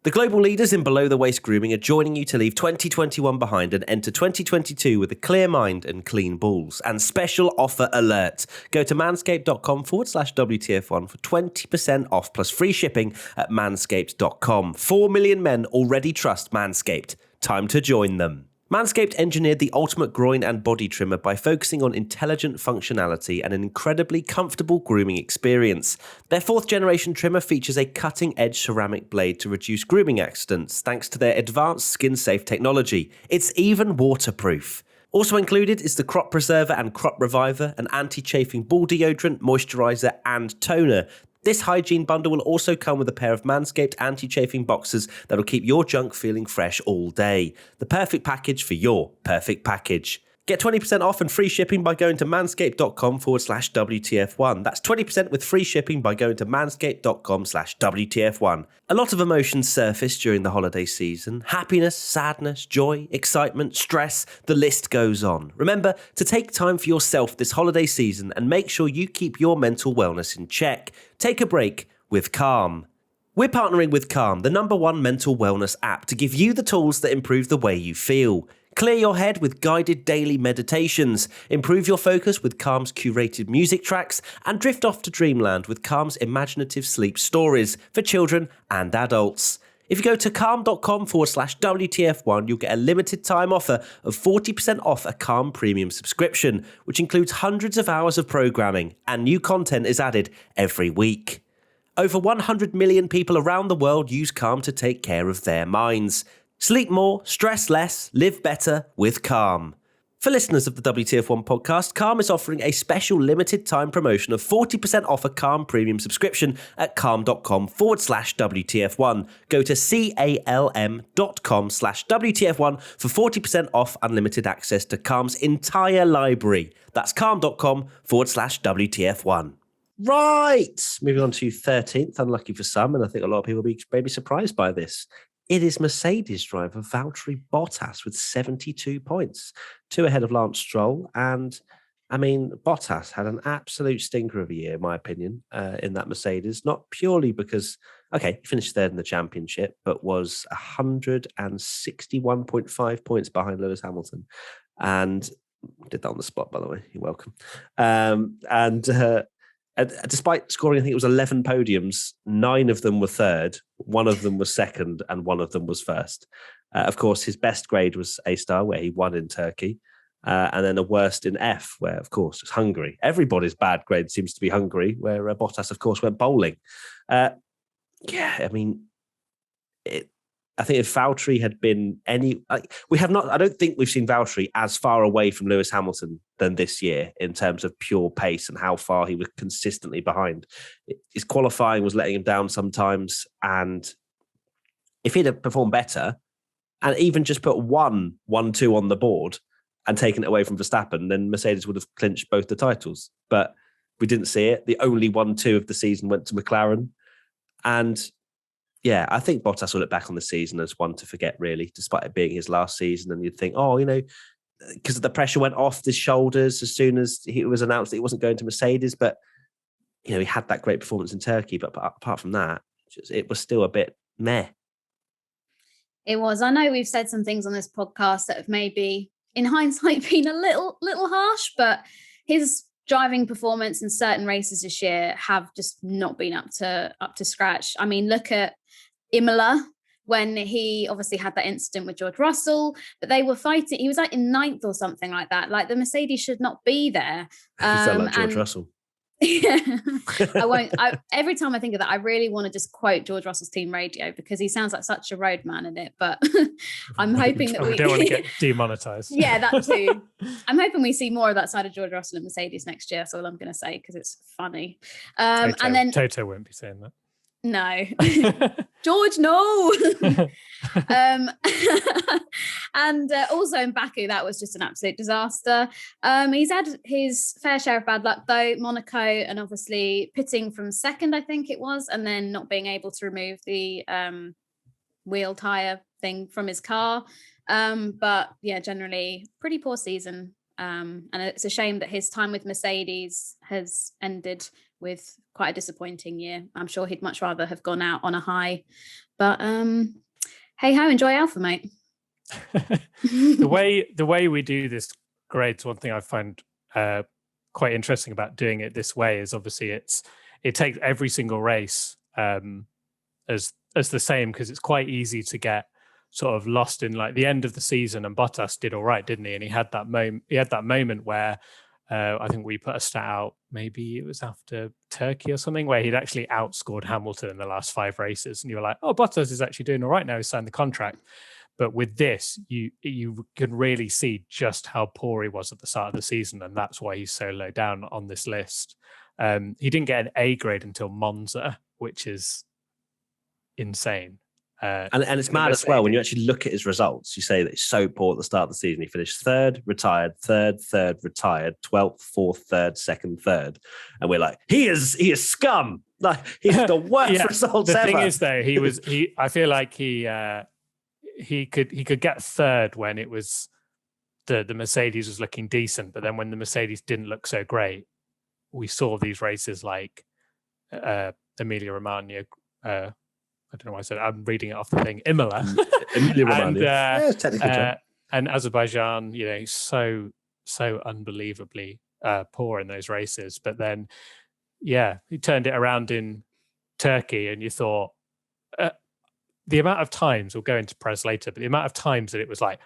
The global leaders in below-the-waist grooming are joining you to leave 2021 behind and enter 2022 with a clear mind and clean balls. And special offer alert. Go to manscaped.com/WTF1 for 20% off plus free shipping at manscaped.com. 4 million men already trust Manscaped. Time to join them. Manscaped engineered the ultimate groin and body trimmer by focusing on intelligent functionality and an incredibly comfortable grooming experience. Their 4th generation trimmer features a cutting-edge ceramic blade to reduce grooming accidents thanks to their advanced skin-safe technology. It's even waterproof. Also included is the Crop Preserver and Crop Reviver, an anti-chafing ball deodorant, moisturizer, and toner. This hygiene bundle will also come with a pair of Manscaped anti-chafing boxers that'll keep your junk feeling fresh all day. The perfect package for your perfect package. Get 20% off and free shipping by going to manscaped.com/WTF1. That's 20% with free shipping by going to manscaped.com/WTF1. A lot of emotions surface during the holiday season. Happiness, sadness, joy, excitement, stress, the list goes on. Remember to take time for yourself this holiday season and make sure you keep your mental wellness in check. Take a break with Calm. We're partnering with Calm, the #1 mental wellness app, to give you the tools that improve the way you feel. Clear your head with guided daily meditations, improve your focus with Calm's curated music tracks, and drift off to dreamland with Calm's imaginative sleep stories for children and adults. If you go to calm.com/WTF1, you'll get a limited time offer of 40% off a Calm premium subscription, which includes hundreds of hours of programming, and new content is added every week. Over 100 million people around the world use Calm to take care of their minds. Sleep more, stress less, live better with Calm. For listeners of the WTF1 podcast, Calm is offering a special limited time promotion of 40% off a Calm premium subscription at calm.com/WTF1. Go to calm.com/WTF1 for 40% off unlimited access to Calm's entire library. That's calm.com/WTF1. Right. Moving on to 13th, unlucky for some, and I think a lot of people will be maybe surprised by this. It is Mercedes driver Valtteri Bottas with 72 points, 2 ahead of Lance Stroll. And I mean, Bottas had an absolute stinker of a year, in my opinion, in that Mercedes, not purely because, he finished third in the championship, but was 161.5 points behind Lewis Hamilton. And did that on the spot, by the way. You're welcome. Despite scoring, I think it was 11 podiums, 9 of them were third, 1 of them was second, and 1 of them was first. Of course, his best grade was A-star, where he won in Turkey, and then a worst in F, where, of course, it's Hungary. Everybody's bad grade seems to be Hungary, where Bottas, of course, went bowling. I think if Valtteri had been we have not, I don't think we've seen Valtteri as far away from Lewis Hamilton than this year in terms of pure pace and how far he was consistently behind. His qualifying was letting him down sometimes. And if he'd have performed better and even just put 1-1-2 on the board and taken it away from Verstappen, then Mercedes would have clinched both the titles. But we didn't see it. The only 1-2 of the season went to McLaren. And yeah, I think Bottas will look back on the season as one to forget, really, despite it being his last season. And you'd think, because the pressure went off his shoulders as soon as it was announced that he wasn't going to Mercedes. But, he had that great performance in Turkey. But apart from that, it was still a bit meh. It was. I know we've said some things on this podcast that have maybe, in hindsight, been a little harsh, but his driving performance in certain races this year have just not been up to scratch. I mean, look at Imola, when he obviously had that incident with George Russell, but they were fighting. He was like in 9th or something like that. Like the Mercedes should not be there. You sound like George Russell. Yeah, I won't. Every time I think of that, I really want to just quote George Russell's team radio because he sounds like such a road man in it. But I'm hoping that we don't want to get demonetized. Yeah, that too. I'm hoping we see more of that side of George Russell and Mercedes next year. That's all I'm going to say because it's funny. And then Toto won't be saying that. No, George, no. And also in Baku, that was just an absolute disaster. He's had his fair share of bad luck, though. Monaco, and obviously pitting from second, I think it was, and then not being able to remove the wheel tire thing from his car. But yeah, generally pretty poor season. And it's a shame that his time with Mercedes has ended with quite a disappointing year. I'm sure he'd much rather have gone out on a high. But hey ho, enjoy Alpha, mate. The way we do this grades, one thing I find quite interesting about doing it this way is obviously it takes every single race as the same, because it's quite easy to get sort of lost in like the end of the season. And Bottas did all right, didn't he? And he had that moment where I think we put a stat out, maybe it was after Turkey or something, where he'd actually outscored Hamilton in the last 5 races. And you were like, oh, Bottas is actually doing all right now. He's signed the contract. But with this, you can really see just how poor he was at the start of the season. And that's why he's so low down on this list. He didn't get an A grade until Monza, which is insane. And it's mad as well when you actually look at his results. You say that he's so poor at the start of the season. He finished third, retired, third, retired, 12th, fourth, third, second, third, and we're like, he is scum. Like he's the worst results ever. The thing is, though, I feel like he could get third when it was the Mercedes was looking decent, but then when the Mercedes didn't look so great, we saw these races like Emilia Romagna. I don't know why I said it. I'm reading it off the thing. Imola, Emilia Romagna, and Azerbaijan. He's so unbelievably poor in those races. But then, he turned it around in Turkey, and you thought the amount of times, we'll go into Perez later, but the amount of times that it was like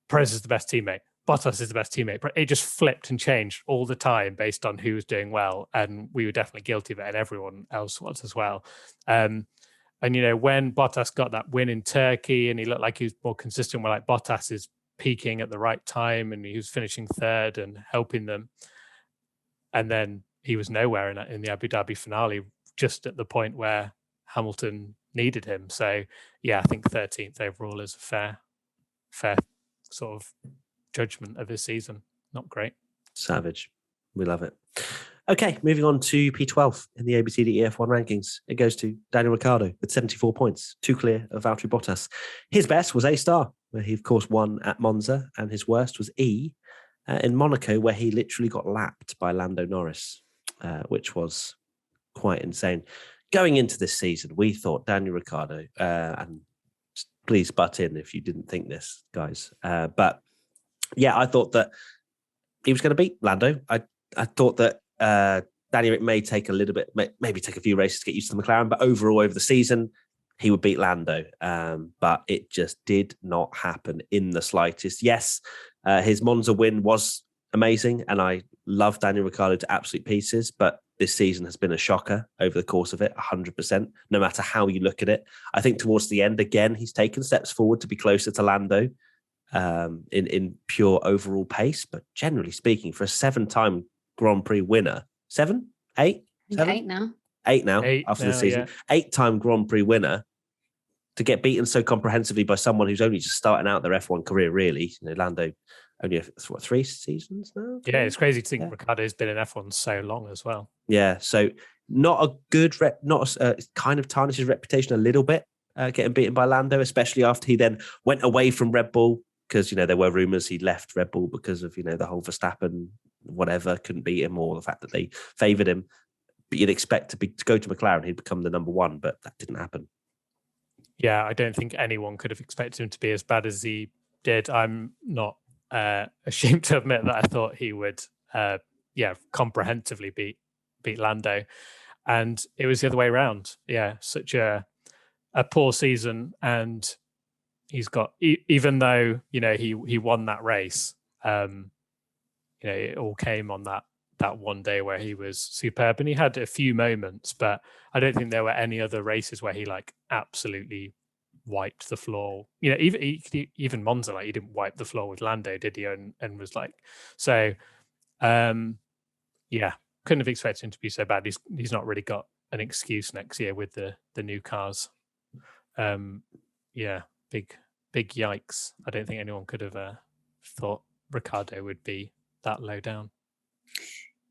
Perez is the best teammate, Bottas is the best teammate. It just flipped and changed all the time based on who was doing well, and we were definitely guilty of it, and everyone else was as well. And, when Bottas got that win in Turkey and he looked like he was more consistent, we're like, Bottas is peaking at the right time and he was finishing third and helping them. And then he was nowhere in the Abu Dhabi finale, just at the point where Hamilton needed him. So, I think 13th overall is a fair sort of judgment of this season. Not great. Savage. We love it. Okay, moving on to P12 in the ABCDEF1 rankings. It goes to Daniel Ricciardo with 74 points, 2 clear of Valtteri Bottas. His best was A star, where he, of course, won at Monza, and his worst was E in Monaco, where he literally got lapped by Lando Norris, which was quite insane. Going into this season, we thought Daniel Ricciardo, and please butt in if you didn't think this, guys. But I thought that he was going to beat Lando. I thought that Danny Rick may take a little bit, maybe take a few races to get used to the McLaren, but overall over the season, he would beat Lando. But it just did not happen in the slightest. Yes, his Monza win was amazing, and I love Daniel Ricciardo to absolute pieces, but this season has been a shocker over the course of it, 100%, no matter how you look at it. I think towards the end, again, he's taken steps forward to be closer to Lando in pure overall pace, but generally speaking, for a 7-time Grand Prix winner, 7, 8, 7? 8 now. 8 now after the season. 8-time Grand Prix winner to get beaten so comprehensively by someone who's only just starting out their F1 career, really. Lando only, 3 seasons now? Yeah, it's crazy to think Ricciardo's been in F1 so long as well. Yeah, so not a good, kind of tarnished his reputation a little bit, getting beaten by Lando, especially after he then went away from Red Bull, because, there were rumours he left Red Bull because of, the whole Verstappen, whatever, couldn't beat him, or the fact that they favoured him. But you'd expect to go to McLaren, he'd become the number 1, but that didn't happen. Yeah, I don't think anyone could have expected him to be as bad as he did. I'm not ashamed to admit that I thought he would, comprehensively beat Lando. And it was the other way around. Yeah, such a poor season, and he's got, even though he won that race, it all came on that one day where he was superb, and he had a few moments, but I don't think there were any other races where he absolutely wiped the floor. Even Monza, he didn't wipe the floor with Lando, did he? And was so. Couldn't have expected him to be so bad. He's not really got an excuse next year with the new cars. Big yikes. I don't think anyone could have thought Ricciardo would be that low down.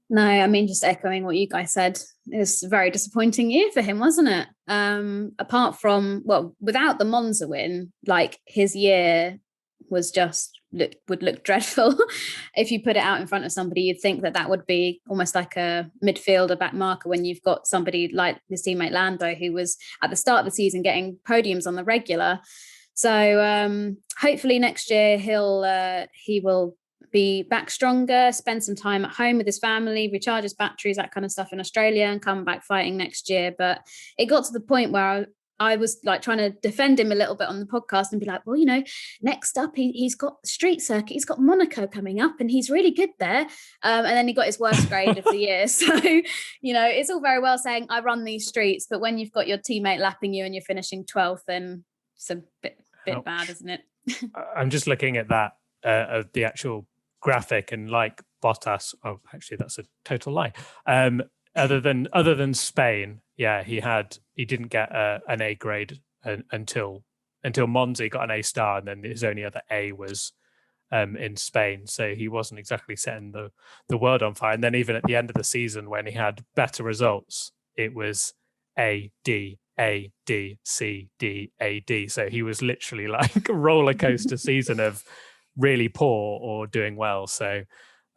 No, I mean, just echoing what you guys said, it was a very disappointing year for him, wasn't it? Apart from, without the Monza win, his year was would look dreadful. If you put it out in front of somebody, you'd think that would be almost like a midfielder back marker when you've got somebody like his teammate Lando, who was at the start of the season getting podiums on the regular. So hopefully next year he will be back stronger, spend some time at home with his family, recharge his batteries, that kind of stuff in Australia, and come back fighting next year. But it got to the point where I was trying to defend him a little bit on the podcast and be like, well, next up he's got street circuit, he's got Monaco coming up, and he's really good there. And then he got his worst grade of the year. So, it's all very well saying I run these streets, but when you've got your teammate lapping you and you're finishing 12th, then it's a bit bad, isn't it? I'm just looking at that, of the actual graphic, and Bottas, actually that's a total lie. Other than Spain, he didn't get an A grade until until Monza he got an A star, and then his only other A was in Spain. So he wasn't exactly setting the world on fire. And then even at the end of the season, when he had better results, it was A, D, A, D, C, D, A, D. So he was literally like a roller coaster season of really poor or doing well. So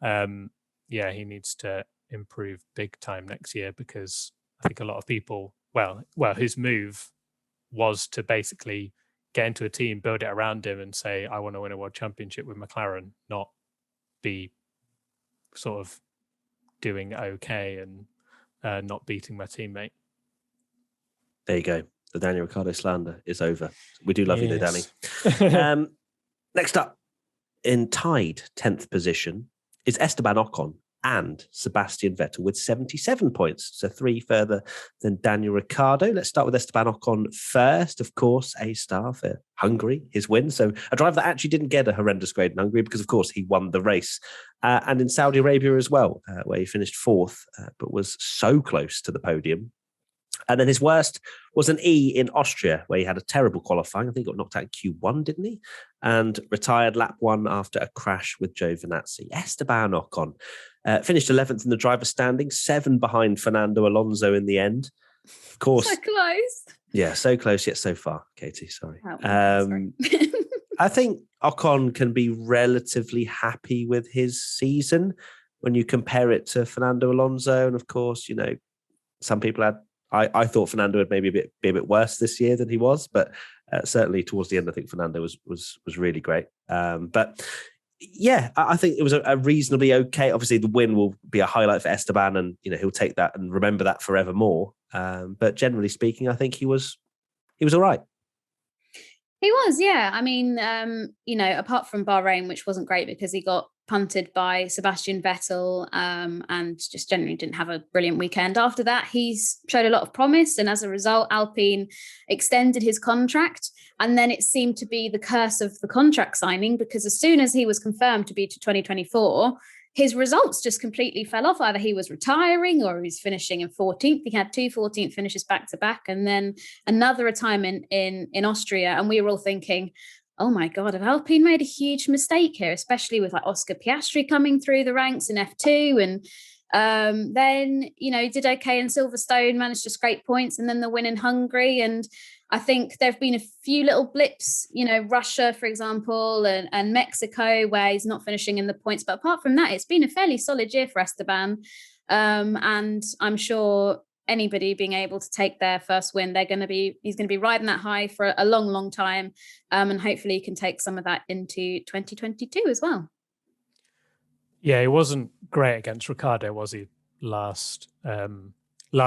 he needs to improve big time next year, because I think a lot of people, well, his move was to basically get into a team, build it around him and say, I want to win a world championship with McLaren, not be sort of doing okay and not beating my teammate. There you go. The Daniel Ricciardo slander is over. We do love you though, Danny. Next up, in tied 10th position is Esteban Ocon and Sebastian Vettel with 77 points. So 3 further than Daniel Ricciardo. Let's start with Esteban Ocon first. Of course, A star for Hungary, his win. So a driver that actually didn't get a horrendous grade in Hungary because, of course, he won the race. And in Saudi Arabia as well, where he finished 4th, but was so close to the podium. And then his worst was an E in Austria, where he had a terrible qualifying. I think he got knocked out in Q1, didn't he? And retired lap 1 after a crash with Giovannazi. Esteban Ocon finished 11th in the driver's standing, 7 behind Fernando Alonso in the end. Of course. So close. Yeah, so close yet so far, Katie. Sorry. Oh, sorry. I think Ocon can be relatively happy with his season when you compare it to Fernando Alonso. And of course, you know, some people had. I thought Fernando would maybe be a bit worse this year than he was, but certainly towards the end, I think Fernando was really great. But yeah, I think it was a reasonably okay. Obviously, the win will be a highlight for Esteban, and you know he'll take that and remember that forevermore. But generally speaking, I think he was all right. He was, yeah. I mean, apart from Bahrain, which wasn't great because he got punted by Sebastian Vettel and just generally didn't have a brilliant weekend. After that, he's showed a lot of promise. And as a result, Alpine extended his contract. And then it seemed to be the curse of the contract signing, because as soon as he was confirmed to be to 2024, his results just completely fell off. Either he was retiring or he was finishing in 14th. He had 2 14th finishes back to back, and then another retirement in Austria. And we were all thinking, oh my God, have Alpine made a huge mistake here, especially with like Oscar Piastri coming through the ranks in F2. And then, did okay in Silverstone, managed to scrape points, and then the win in Hungary. And I think there have been a few little blips, Russia, for example, and Mexico, where he's not finishing in the points. But apart from that, it's been a fairly solid year for Esteban. And I'm sure anybody being able to take their first win, he's going to be riding that high for a long, long time. And hopefully he can take some of that into 2022 as well. Yeah, he wasn't great against Ricciardo, was he, last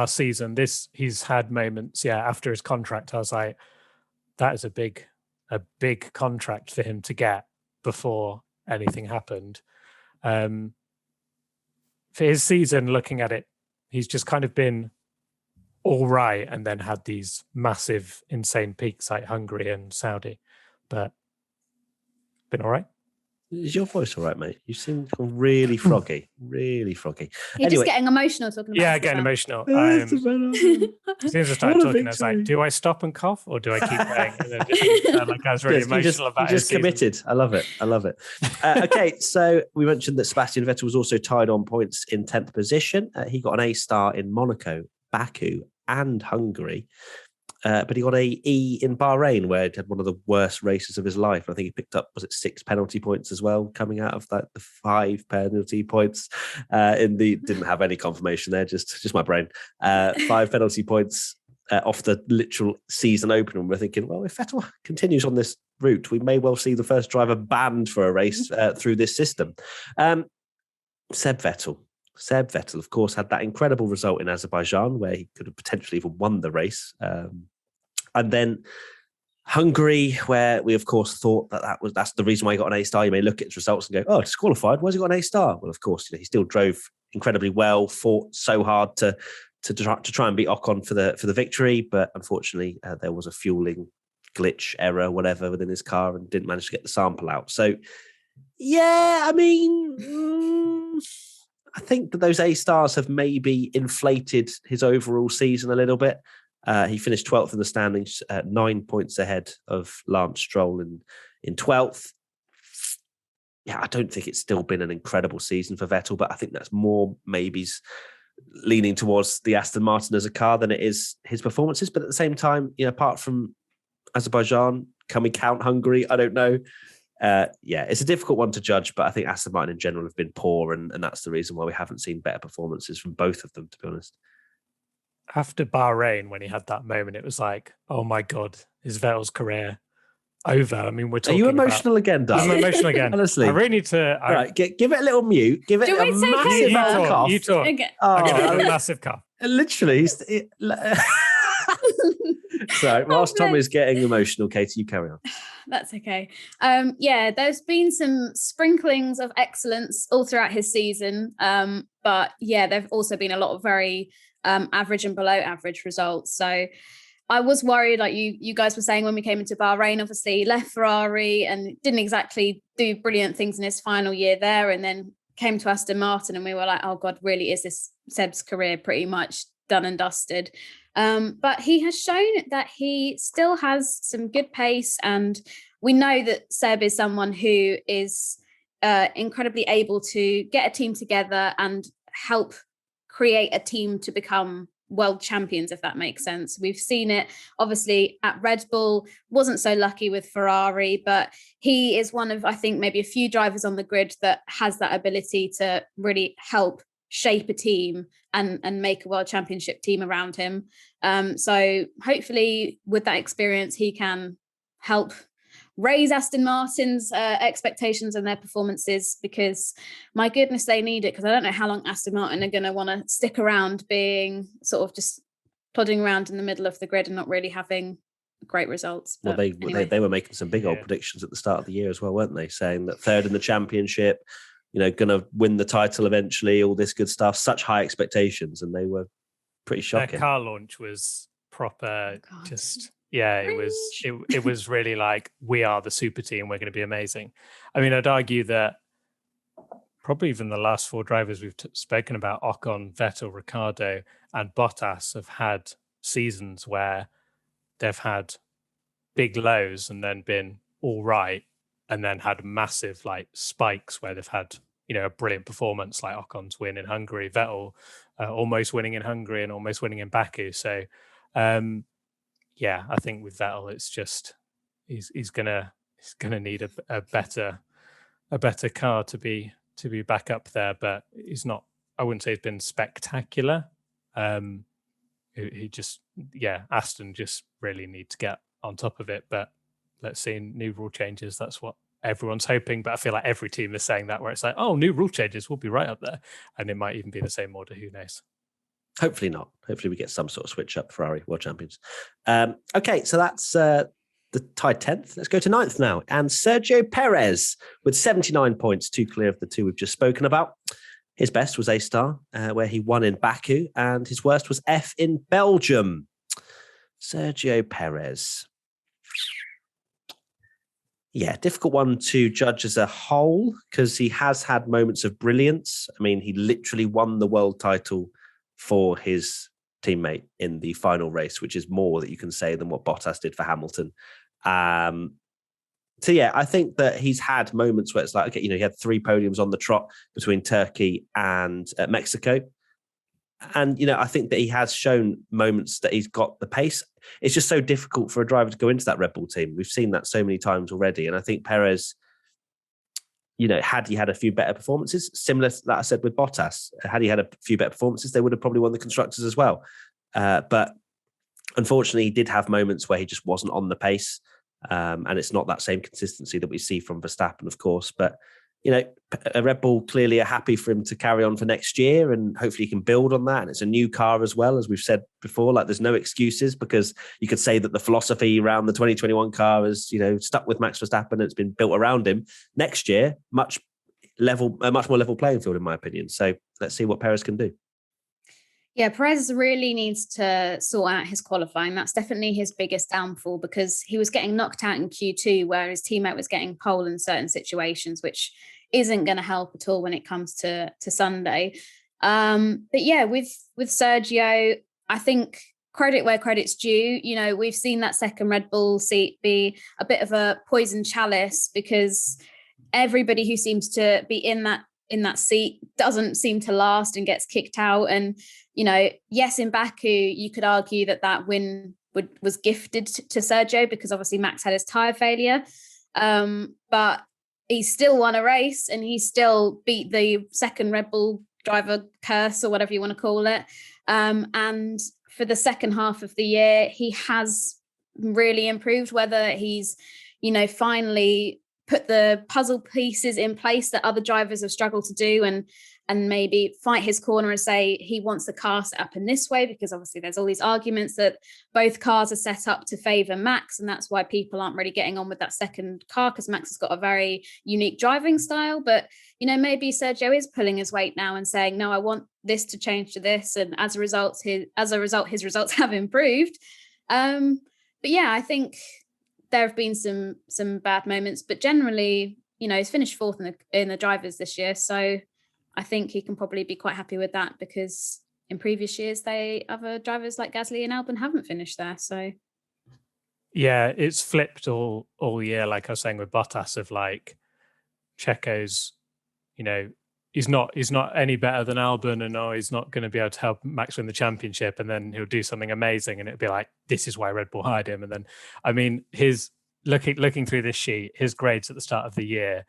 season? He's had moments, after his contract, I was like, that is a big contract for him to get before anything happened. For his season, looking at it, he's just kind of been all right and then had these massive, insane peaks like Hungary and Saudi, but been all right. Is your voice all right, mate? You seem really froggy, really froggy. You're just getting emotional talking about Yeah, getting emotional. As soon as I started talking, I was like, do I stop and cough or do I keep going? And then just sound like I was really emotional about it. You just committed. I love it. Okay, so we mentioned that Sebastian Vettel was also tied on points in 10th position. He got an A star in Monaco, Baku, and Hungary. But he got a E in Bahrain, where he had one of the worst races of his life. I think he picked up, 6 penalty points as well, coming out of that, the 5 penalty points. Didn't have any confirmation there, just my brain. 5 penalty points off the literal season opener. And we're thinking, well, if Vettel continues on this route, we may well see the first driver banned for a race through this system. Seb Vettel, of course, had that incredible result in Azerbaijan, where he could have potentially even won the race. And then Hungary, where we, of course, thought that's the reason why he got an A star. You may look at his results and go, oh, disqualified. Why has he got an A star? Well, of course, he still drove incredibly well, fought so hard to try and beat Ocon for the victory. But unfortunately, there was a fueling glitch, error, whatever, within his car, and didn't manage to get the sample out. So, yeah, I mean, I think that those A stars have maybe inflated his overall season a little bit. He finished 12th in the standings, 9 points ahead of Lance Stroll in 12th. Yeah, I don't think it's still been an incredible season for Vettel, but I think that's more maybe leaning towards the Aston Martin as a car than it is his performances. But at the same time, apart from Azerbaijan, can we count Hungary? I don't know. It's a difficult one to judge, but I think Aston Martin in general have been poor, and that's the reason why we haven't seen better performances from both of them, to be honest. After Bahrain, when he had that moment, it was like, oh my God, is Vettel's career over? I mean, we're talking. Are you emotional again, Doug? I'm emotional again. Honestly. I really need to. All right, give it a little mute. Give it a massive cough. You talk. Okay. I'll give it a massive cough. Literally. Sorry, whilst Tom is getting emotional, Katie, you carry on. That's okay. There's been some sprinklings of excellence all throughout his season. But there've also been a lot of very average and below average results. So I was worried, like you guys were saying when we came into Bahrain, obviously he left Ferrari and didn't exactly do brilliant things in his final year there, and then came to Aston Martin and we were like, oh God, really, is this Seb's career pretty much done and dusted? But he has shown that he still has some good pace, and we know that Seb is someone who is incredibly able to get a team together and help create a team to become world champions, if that makes sense. We've seen it obviously at Red Bull, wasn't so lucky with Ferrari, but he is one of, I think, maybe a few drivers on the grid that has that ability to really help shape a team and make a world championship team around him. So hopefully with that experience, he can help raise Aston Martin's expectations and their performances, because my goodness, they need it, because I don't know how long Aston Martin are going to want to stick around being sort of just plodding around in the middle of the grid and not really having great results. Well, they were making some big old predictions at the start of the year as well, weren't they? Saying that third in the championship, going to win the title eventually, all this good stuff, such high expectations, and they were pretty shocking. Their car launch was proper, it was really like, we are the super team, we're going to be amazing. I mean, I'd argue that probably even the last four drivers we've spoken about, Ocon, Vettel, Ricciardo, and Bottas, have had seasons where they've had big lows and then been all right, and then had massive like spikes where they've had, a brilliant performance, like Ocon's win in Hungary, Vettel almost winning in Hungary and almost winning in Baku. So, I think with Vettel, it's just he's gonna need a better car to be back up there. But he's not. I wouldn't say he's been spectacular. He just Aston just really need to get on top of it. But let's see, new rule changes. That's what everyone's hoping. But I feel like every team is saying that, where it's like, oh, new rule changes, we'll be right up there, and it might even be the same order. Who knows? Hopefully not. Hopefully we get some sort of switch up. Ferrari world champions. Okay, so that's the tied 10th. Let's go to 9th now. And Sergio Perez with 79 points, 2 clear of the 2 we've just spoken about. His best was A-star, where he won in Baku, and his worst was F in Belgium. Sergio Perez. Yeah, difficult one to judge as a whole, because he has had moments of brilliance. I mean, he literally won the world title for his teammate in the final race, which is more that you can say than what Bottas did for Hamilton. I think that he's had moments where it's like, okay, he had 3 podiums on the trot between Turkey and Mexico. And, I think that he has shown moments that he's got the pace. It's just so difficult for a driver to go into that Red Bull team. We've seen that so many times already. And I think Perez, had he had a few better performances, similar to that I said with Bottas, had he had a few better performances, they would have probably won the Constructors as well. But unfortunately, he did have moments where he just wasn't on the pace. And it's not that same consistency that we see from Verstappen, of course. But, Red Bull clearly are happy for him to carry on for next year, and hopefully he can build on that. And it's a new car as well, as we've said before. Like, there's no excuses, because you could say that the philosophy around the 2021 car is, stuck with Max Verstappen and it's been built around him. Next year, much more level playing field, in my opinion. So let's see what Perez can do. Yeah, Perez really needs to sort out his qualifying. That's definitely his biggest downfall, because he was getting knocked out in Q2 where his teammate was getting pole in certain situations, which isn't going to help at all when it comes to Sunday. But yeah, with Sergio, I think credit where credit's due. You know, we've seen that second Red Bull seat be a bit of a poison chalice, because everybody who seems to be in that seat doesn't seem to last and gets kicked out. And, you know, yes, in Baku, you could argue that win was gifted to Sergio, because obviously Max had his tyre failure. But he still won a race, and he still beat the second Red Bull driver curse, or whatever you want to call it. And for the second half of the year, he has really improved, whether he's, you know, finally put the puzzle pieces in place that other drivers have struggled to do, and maybe fight his corner and say he wants the car set up in this way, because obviously there's all these arguments that both cars are set up to favour Max, and that's why people aren't really getting on with that second car, because Max has got a very unique driving style. But, you know, maybe Sergio is pulling his weight now and saying, no, I want this to change to this, and as a result his results have improved. But yeah, I think there have been some bad moments, but generally, you know, he's finished fourth in the drivers this year, so I think he can probably be quite happy with that, because in previous years, other drivers like Gasly and Albon haven't finished there. So yeah, it's flipped all year, like I was saying with Bottas, of like Checo's, you know, he's not any better than Albon, and he's not going to be able to help Max win the championship, and then he'll do something amazing, and it'll be like, this is why Red Bull hired him. And then, I mean, his looking through this sheet, his grades at the start of the year,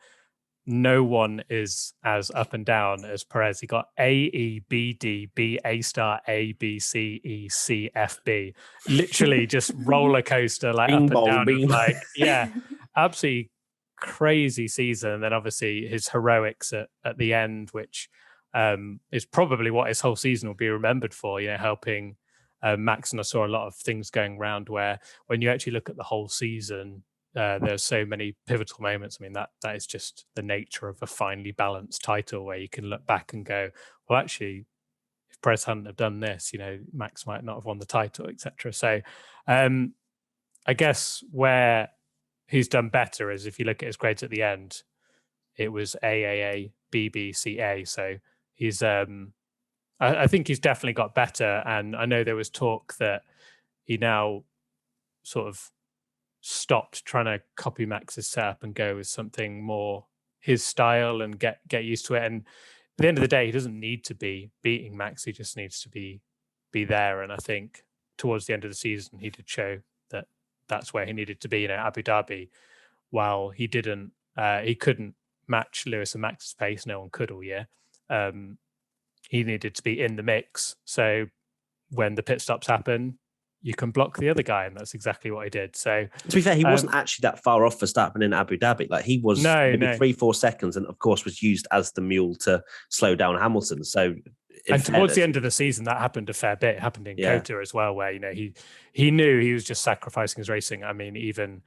no one is as up and down as Perez. He got A, E, B, D, B, A star, A, B, C, E, C, F, B. Literally just roller coaster, like up and down. Like, yeah, absolutely crazy season. And then obviously his heroics at the end, which is probably what his whole season will be remembered for, you know, helping Max. And I saw a lot of things going around where when you actually look at the whole season, there's so many pivotal moments. I mean, that is just the nature of a finely balanced title, where you can look back and go, well, actually, if Perez hadn't have done this, you know, Max might not have won the title, etc. So I guess where he's done better is if you look at his grades at the end, it was AAA, BB, CA. So he's, I think he's definitely got better. And I know there was talk that he now sort of stopped trying to copy Max's setup and go with something more his style and get used to it. And at the end of the day, he doesn't need to be beating Max. He just needs to be there. And I think towards the end of the season, he did show that that's where he needed to be. You know, Abu Dhabi, while he couldn't match Lewis and Max's pace. No one could all year. He needed to be in the mix. So when the pit stops happen, you can block the other guy, and that's exactly what he did. So to be fair, he wasn't actually that far off Verstappen in Abu Dhabi. Like, he was maybe 3-4 seconds, and of course was used as the mule to slow down Hamilton. So towards the end of the season, that happened a fair bit. It happened in Kota as well, where, you know, he knew he was just sacrificing his racing. I mean, even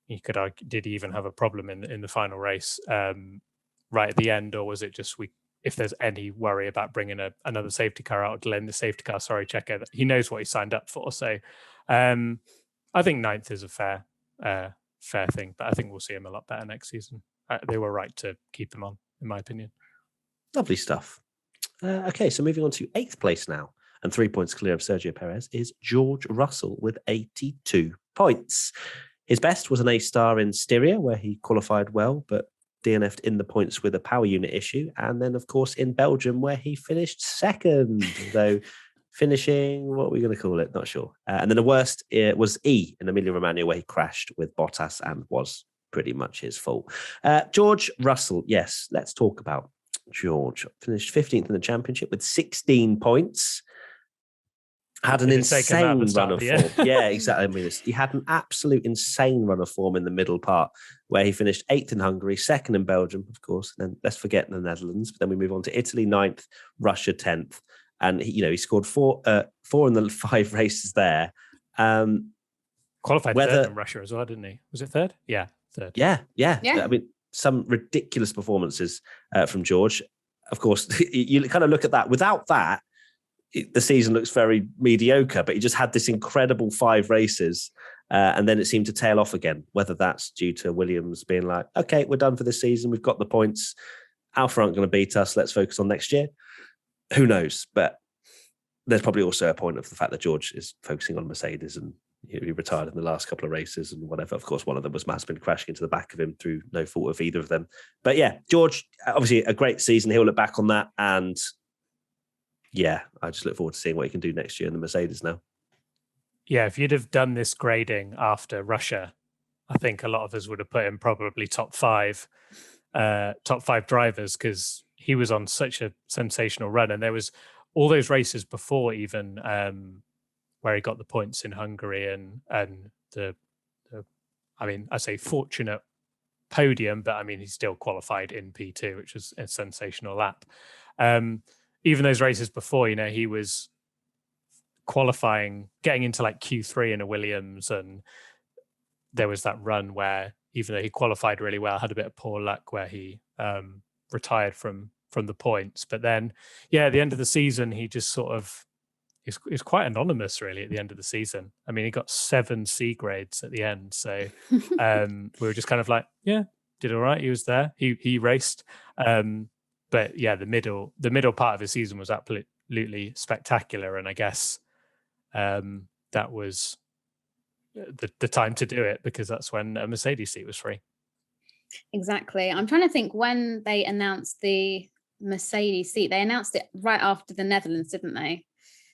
you could argue, did he even have a problem in the final race right at the end, or was it just if there's any worry about bringing another safety car out, or delaying the safety car, sorry, Checo, he knows what he signed up for. So I think 9th is a fair thing, but I think we'll see him a lot better next season. They were right to keep him on, in my opinion. Lovely stuff. Okay, so moving on to 8th place now, and 3 points clear of Sergio Perez is George Russell with 82 points. His best was an A-star in Styria, where he qualified well, but DNF'd in the points with a power unit issue. And then, of course, in Belgium, where he finished second, though finishing, what are we going to call it? Not sure. And then the worst was E in Emilia-Romagna, where he crashed with Bottas and was pretty much his fault. George Russell, yes, let's talk about George. Finished 15th in the championship with 16 points. Had an insane run of form. Yeah, exactly. I mean, he had an absolute insane run of form in the middle part, where he finished 8th in Hungary, 2nd in Belgium, of course. And then let's forget the Netherlands. But then we move on to Italy, 9th, Russia, 10th. And he scored four in the 5 races there. Qualified third in Russia as well, didn't he? Was it third? Yeah, third. Yeah. I mean, some ridiculous performances from George. Of course, you kind of look at that. Without that, the season looks very mediocre, but he just had this incredible 5 races, and then it seemed to tail off again, whether that's due to Williams being like, okay, we're done for this season, we've got the points, Alpha aren't going to beat us, let's focus on next year. Who knows? But there's probably also a point of the fact that George is focusing on Mercedes, and he retired in the last couple of races and whatever. Of course, one of them was Mazepin crashing into the back of him through no fault of either of them. But yeah, George, obviously a great season. He'll look back on that. And yeah, I just look forward to seeing what he can do next year in the Mercedes now. Yeah, if you'd have done this grading after Russia, I think a lot of us would have put him probably top five drivers, because he was on such a sensational run. And there was all those races before even where he got the points in Hungary and the I mean, I say fortunate podium, but I mean, he still qualified in P2, which was a sensational lap. Even those races before, he was qualifying, getting into like Q3 in a Williams, and there was that run where even though he qualified really well, had a bit of poor luck where he retired from the points. But then, yeah, at the end of the season, he just sort of is quite anonymous, really, at the end of the season. I mean, he got 7 C grades at the end. So we were just kind of like, yeah, did all right. He was there. He raced. But yeah, the middle part of his season was absolutely spectacular. And I guess that was the time to do it, because that's when a Mercedes seat was free. Exactly. I'm trying to think when they announced the Mercedes seat. They announced it right after the Netherlands, didn't they?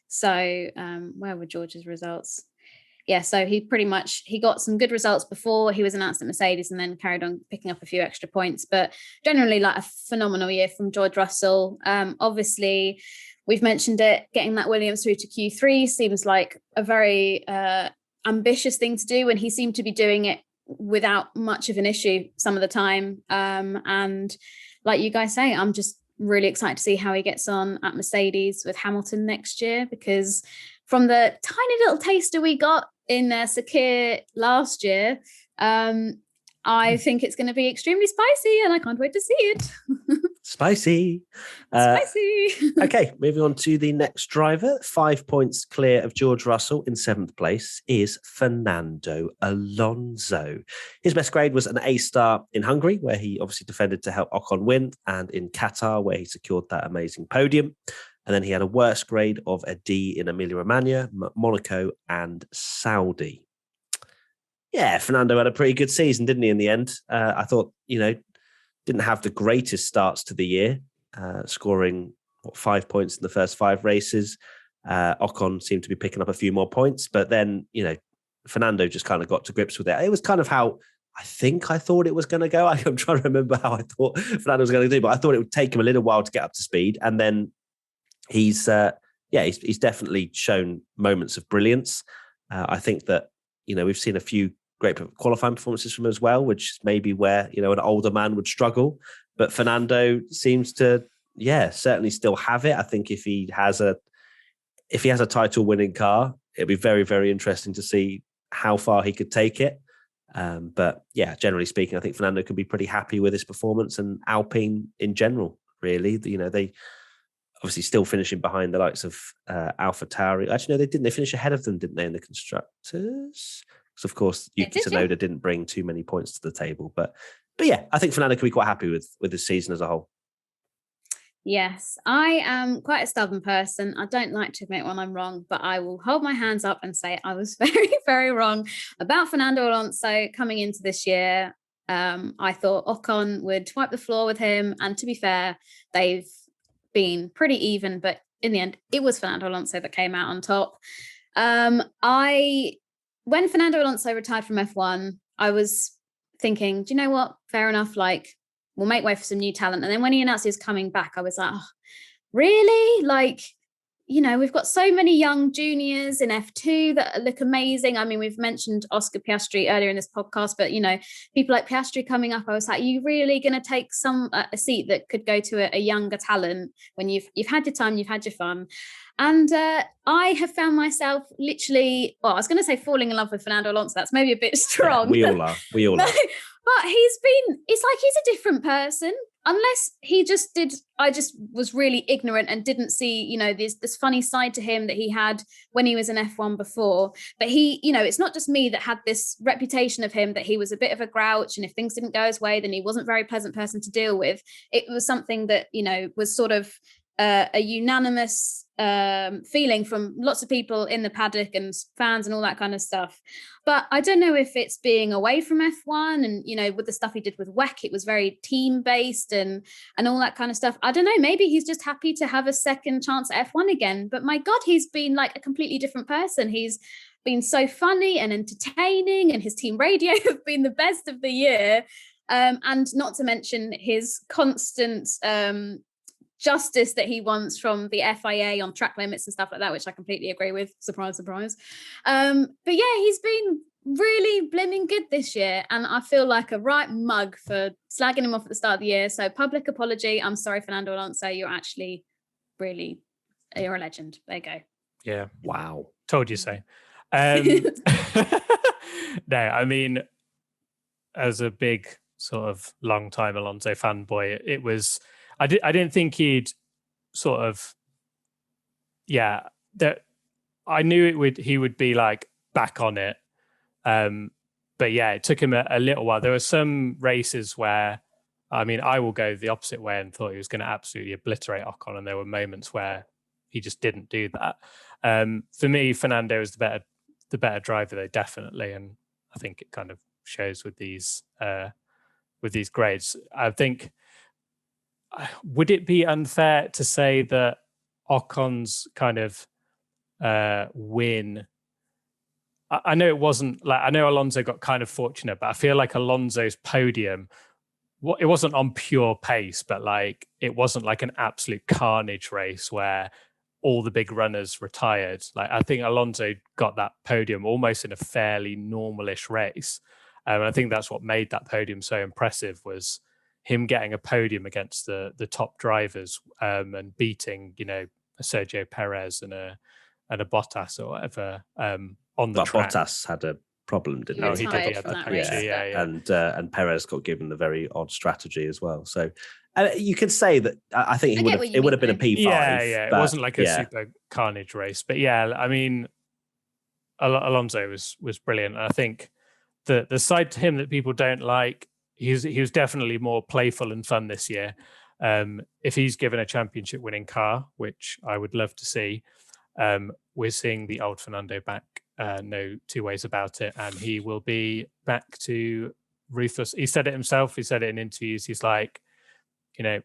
So where were George's results? Yeah, so he got some good results before he was announced at Mercedes, and then carried on picking up a few extra points. But generally, like, a phenomenal year from George Russell. Obviously, we've mentioned it, getting that Williams through to Q3 seems like a very ambitious thing to do, and he seemed to be doing it without much of an issue some of the time. And like you guys say, I'm just really excited to see how he gets on at Mercedes with Hamilton next year, because from the tiny little taster we got in Sakir last year, I think it's going to be extremely spicy, and I can't wait to see it. Spicy. Spicy. Okay, moving on to the next driver. 5 points clear of George Russell in 7th place is Fernando Alonso. His best grade was an A-star in Hungary, where he obviously defended to help Ocon win, and in Qatar, where he secured that amazing podium. And then he had a worse grade of a D in Emilia-Romagna, Monaco, and Saudi. Yeah, Fernando had a pretty good season, didn't he, in the end? I thought, didn't have the greatest starts to the year, scoring 5 points in the first 5 races. Ocon seemed to be picking up a few more points, but then, Fernando just kind of got to grips with it. It was kind of how I thought it was going to go. I'm trying to remember how I thought Fernando was going to do, but I thought it would take him a little while to get up to speed. And then he's definitely shown moments of brilliance. I think that, we've seen a few great qualifying performances from him as well, which is maybe where, an older man would struggle. But Fernando seems to, certainly still have it. I think if he has a title winning car, it'd be very, very interesting to see how far he could take it. But yeah, generally speaking, I think Fernando could be pretty happy with his performance, and Alpine in general, really. They obviously still finishing behind the likes of AlphaTauri. Actually, no, they didn't. They finished ahead of them, didn't they, in the constructors? Because, of course, Yuki Tsunoda didn't bring too many points to the table. But yeah, I think Fernando could be quite happy with his season as a whole. Yes, I am quite a stubborn person. I don't like to admit when I'm wrong, but I will hold my hands up and say I was very, very wrong about Fernando Alonso coming into this year. I thought Ocon would wipe the floor with him. And to be fair, they've been pretty even, but in the end, it was Fernando Alonso that came out on top. When Fernando Alonso retired from F1, I was thinking, do you know what? Fair enough. Like, we'll make way for some new talent. And then when he announced he was coming back, I was like, oh, really? Like, we've got so many young juniors in F2 that look amazing. I mean, we've mentioned Oscar Piastri earlier in this podcast, but, people like Piastri coming up, I was like, are you really going to take a seat that could go to a younger talent when you've had your time, you've had your fun? And I have found myself literally, I was going to say falling in love with Fernando Alonso. That's maybe a bit strong. Yeah, we all are. But it's like he's a different person. Unless I just was really ignorant and didn't see, this funny side to him that he had when he was in F1 before. But he, it's not just me that had this reputation of him, that he was a bit of a grouch. And if things didn't go his way, then he wasn't a very pleasant person to deal with. It was something that, was sort of a unanimous feeling from lots of people in the paddock and fans and all that kind of stuff. But I don't know if it's being away from F1 and, you know, with the stuff he did with WEC, it was very team-based and all that kind of stuff. I don't know, maybe he's just happy to have a second chance at F1 again. But my God, he's been like a completely different person. He's been so funny and entertaining, and his team radio have been the best of the year. And not to mention his constant justice that he wants from the FIA on track limits and stuff like that, which I completely agree with. Surprise, surprise. But yeah, he's been really blimmin' good this year, and I feel like a right mug for slagging him off at the start of the year. So public apology. I'm sorry, Fernando Alonso. You're actually you're a legend. There you go. Yeah. Wow. Told you so. No, I mean, as a big sort of long time Alonso fanboy, it was. I didn't think he'd sort of, that I knew he would be like back on it. But yeah, it took him a little while. There were some races where, I mean, I will go the opposite way and thought he was going to absolutely obliterate Ocon. And there were moments where he just didn't do that. For me, Fernando is the better driver though, definitely. And I think it kind of shows with these grades. I think, would it be unfair to say that Ocon's kind of win? I know it wasn't like, I know Alonso got kind of fortunate, but I feel like Alonso's podium, it wasn't on pure pace, but like it wasn't like an absolute carnage race where all the big runners retired. Like I think Alonso got that podium almost in a fairly normalish race. And I think that's what made that podium so impressive, was him getting a podium against the top drivers and beating, you know, a Sergio Perez and a Bottas or whatever on the track. Bottas had a problem, didn't he? He did. Yeah. And Perez got given a very odd strategy as well. So you could say that I think it would have been a P5. Yeah. It wasn't like a super carnage race, but yeah, I mean, Alonso was brilliant. And I think the side to him that people don't like, he was definitely more playful and fun this year. If he's given a championship winning car, which I would love to see, we're seeing the old Fernando back. No two ways about it. And he will be back to ruthless. He said it himself. He said it in interviews. He's like, you know,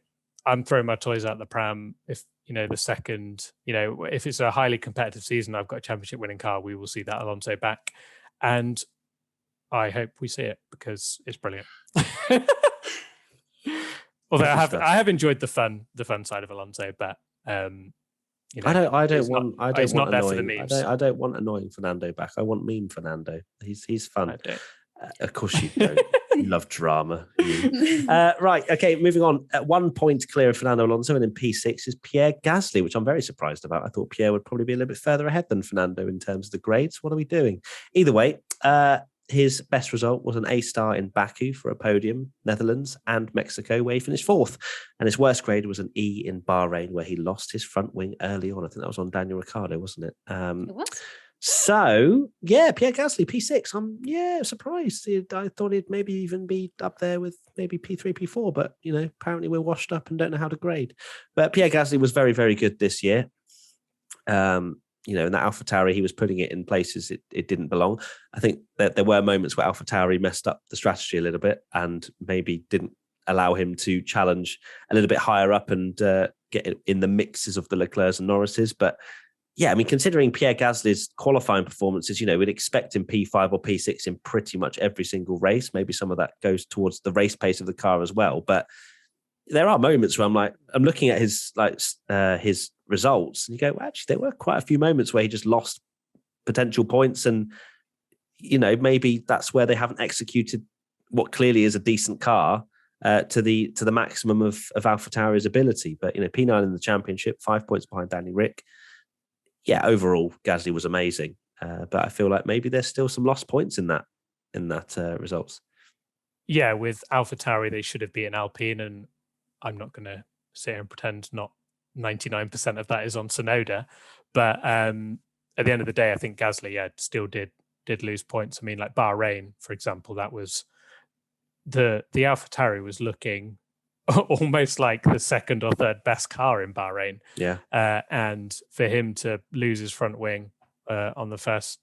I'm throwing my toys out the pram. If, you know, the second, you know, if it's a highly competitive season, I've got a championship winning car, we will see that Alonso back. And I hope we see it because it's brilliant. Although I have enjoyed the fun side of Alonso, but you know, I don't want annoying Fernando back. I want meme Fernando. He's fun. Of course you don't. You love drama. Right. Okay. Moving on. At 1 point clear of Fernando Alonso, and in P6 is Pierre Gasly, which I'm very surprised about. I thought Pierre would probably be a little bit further ahead than Fernando in terms of the grades. What are we doing? Either way, his best result was an A-star in Baku for a podium, Netherlands and Mexico, where he finished fourth. And his worst grade was an E in Bahrain, where he lost his front wing early on. I think that was on Daniel Ricciardo, wasn't it? It was. So, yeah, Pierre Gasly, P6. I'm surprised. I thought he'd maybe even be up there with maybe P3, P4, but, you know, apparently we're washed up and don't know how to grade. But Pierre Gasly was very, very good this year. You know, in that AlphaTauri, he was putting it in places it didn't belong. I think that there were moments where AlphaTauri messed up the strategy a little bit and maybe didn't allow him to challenge a little bit higher up and get in the mixes of the Leclercs and Norrises. But yeah, I mean, considering Pierre Gasly's qualifying performances, you know, we'd expect him P5 or P6 in pretty much every single race. Maybe some of that goes towards the race pace of the car as well. But there are moments where I'm looking at his results and you go, well, actually, there were quite a few moments where he just lost potential points. And, you know, maybe that's where they haven't executed what clearly is a decent car to the maximum of AlphaTauri's ability. But, you know, P9 in the championship, 5 points behind Danny Rick. Yeah, overall, Gasly was amazing. But I feel like maybe there's still some lost points in that results. Yeah, with AlphaTauri, they should have beaten Alpine, and I'm not going to sit here and pretend not 99% of that is on Sonoda. But at the end of the day, I think Gasly, still did lose points. I mean, like Bahrain, for example, that was the AlphaTauri was looking almost like the second or third best car in Bahrain. Yeah. And for him to lose his front wing on the first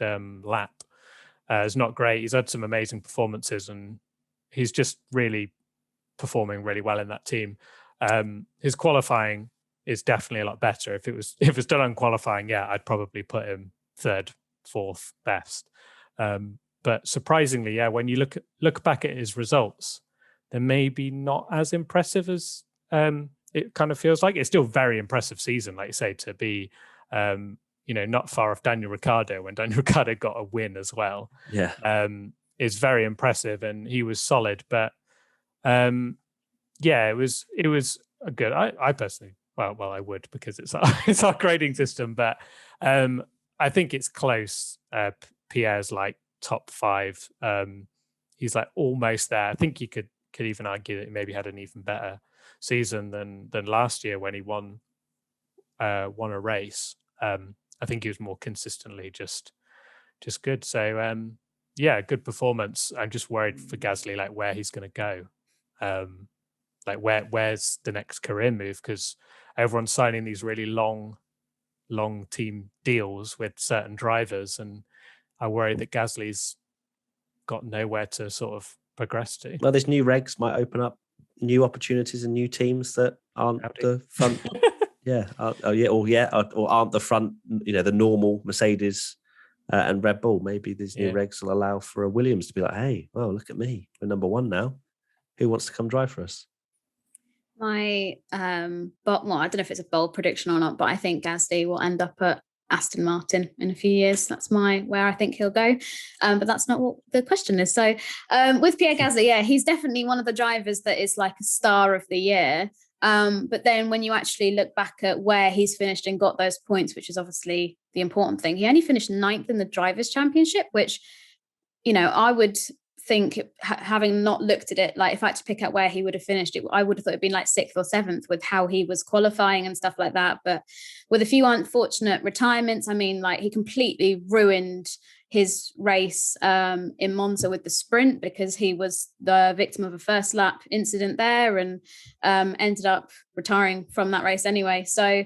lap is not great. He's had some amazing performances, and he's just really performing really well in that team. His qualifying is definitely a lot better. If it was done on qualifying, yeah, I'd probably put him third, fourth best. But surprisingly, yeah, when you look back at his results, they're maybe not as impressive as it kind of feels like. It's still a very impressive season, like you say, to be not far off Daniel Ricciardo when Daniel Ricciardo got a win as well. Yeah. Is very impressive, and he was solid. But it was a good. I personally, well, I would, because it's our grading system, but I think it's close. Pierre's like top 5. He's like almost there. I think you could even argue that he maybe had an even better season than last year when he won a race. I think he was more consistently just good. So good performance. I'm just worried for Gasly, like where he's going to go. Like where's the next career move? Because everyone's signing these really long team deals with certain drivers, and I worry that Gasly's got nowhere to sort of progress to. Well, these new regs might open up new opportunities and new teams that aren't the front. or aren't the front. The normal Mercedes and Red Bull. Maybe these new regs will allow for a Williams to be like, hey, well, look at me, we're number 1 now. Who wants to come drive for us? My I don't know if it's a bold prediction or not, but I think Gasly will end up at Aston Martin in a few years. That's where I think he'll go. But that's not what the question is. So with Pierre Gasly, he's definitely one of the drivers that is like a star of the year. But then when you actually look back at where he's finished and got those points, which is obviously the important thing, he only finished 9th in the Drivers' Championship, which, I would think, having not looked at it, like if I had to pick out where he would have finished it, I would have thought it'd been like 6th or 7th with how he was qualifying and stuff like that. But with a few unfortunate retirements, I mean, like he completely ruined his race in Monza with the sprint, because he was the victim of a first lap incident there, and ended up retiring from that race anyway. So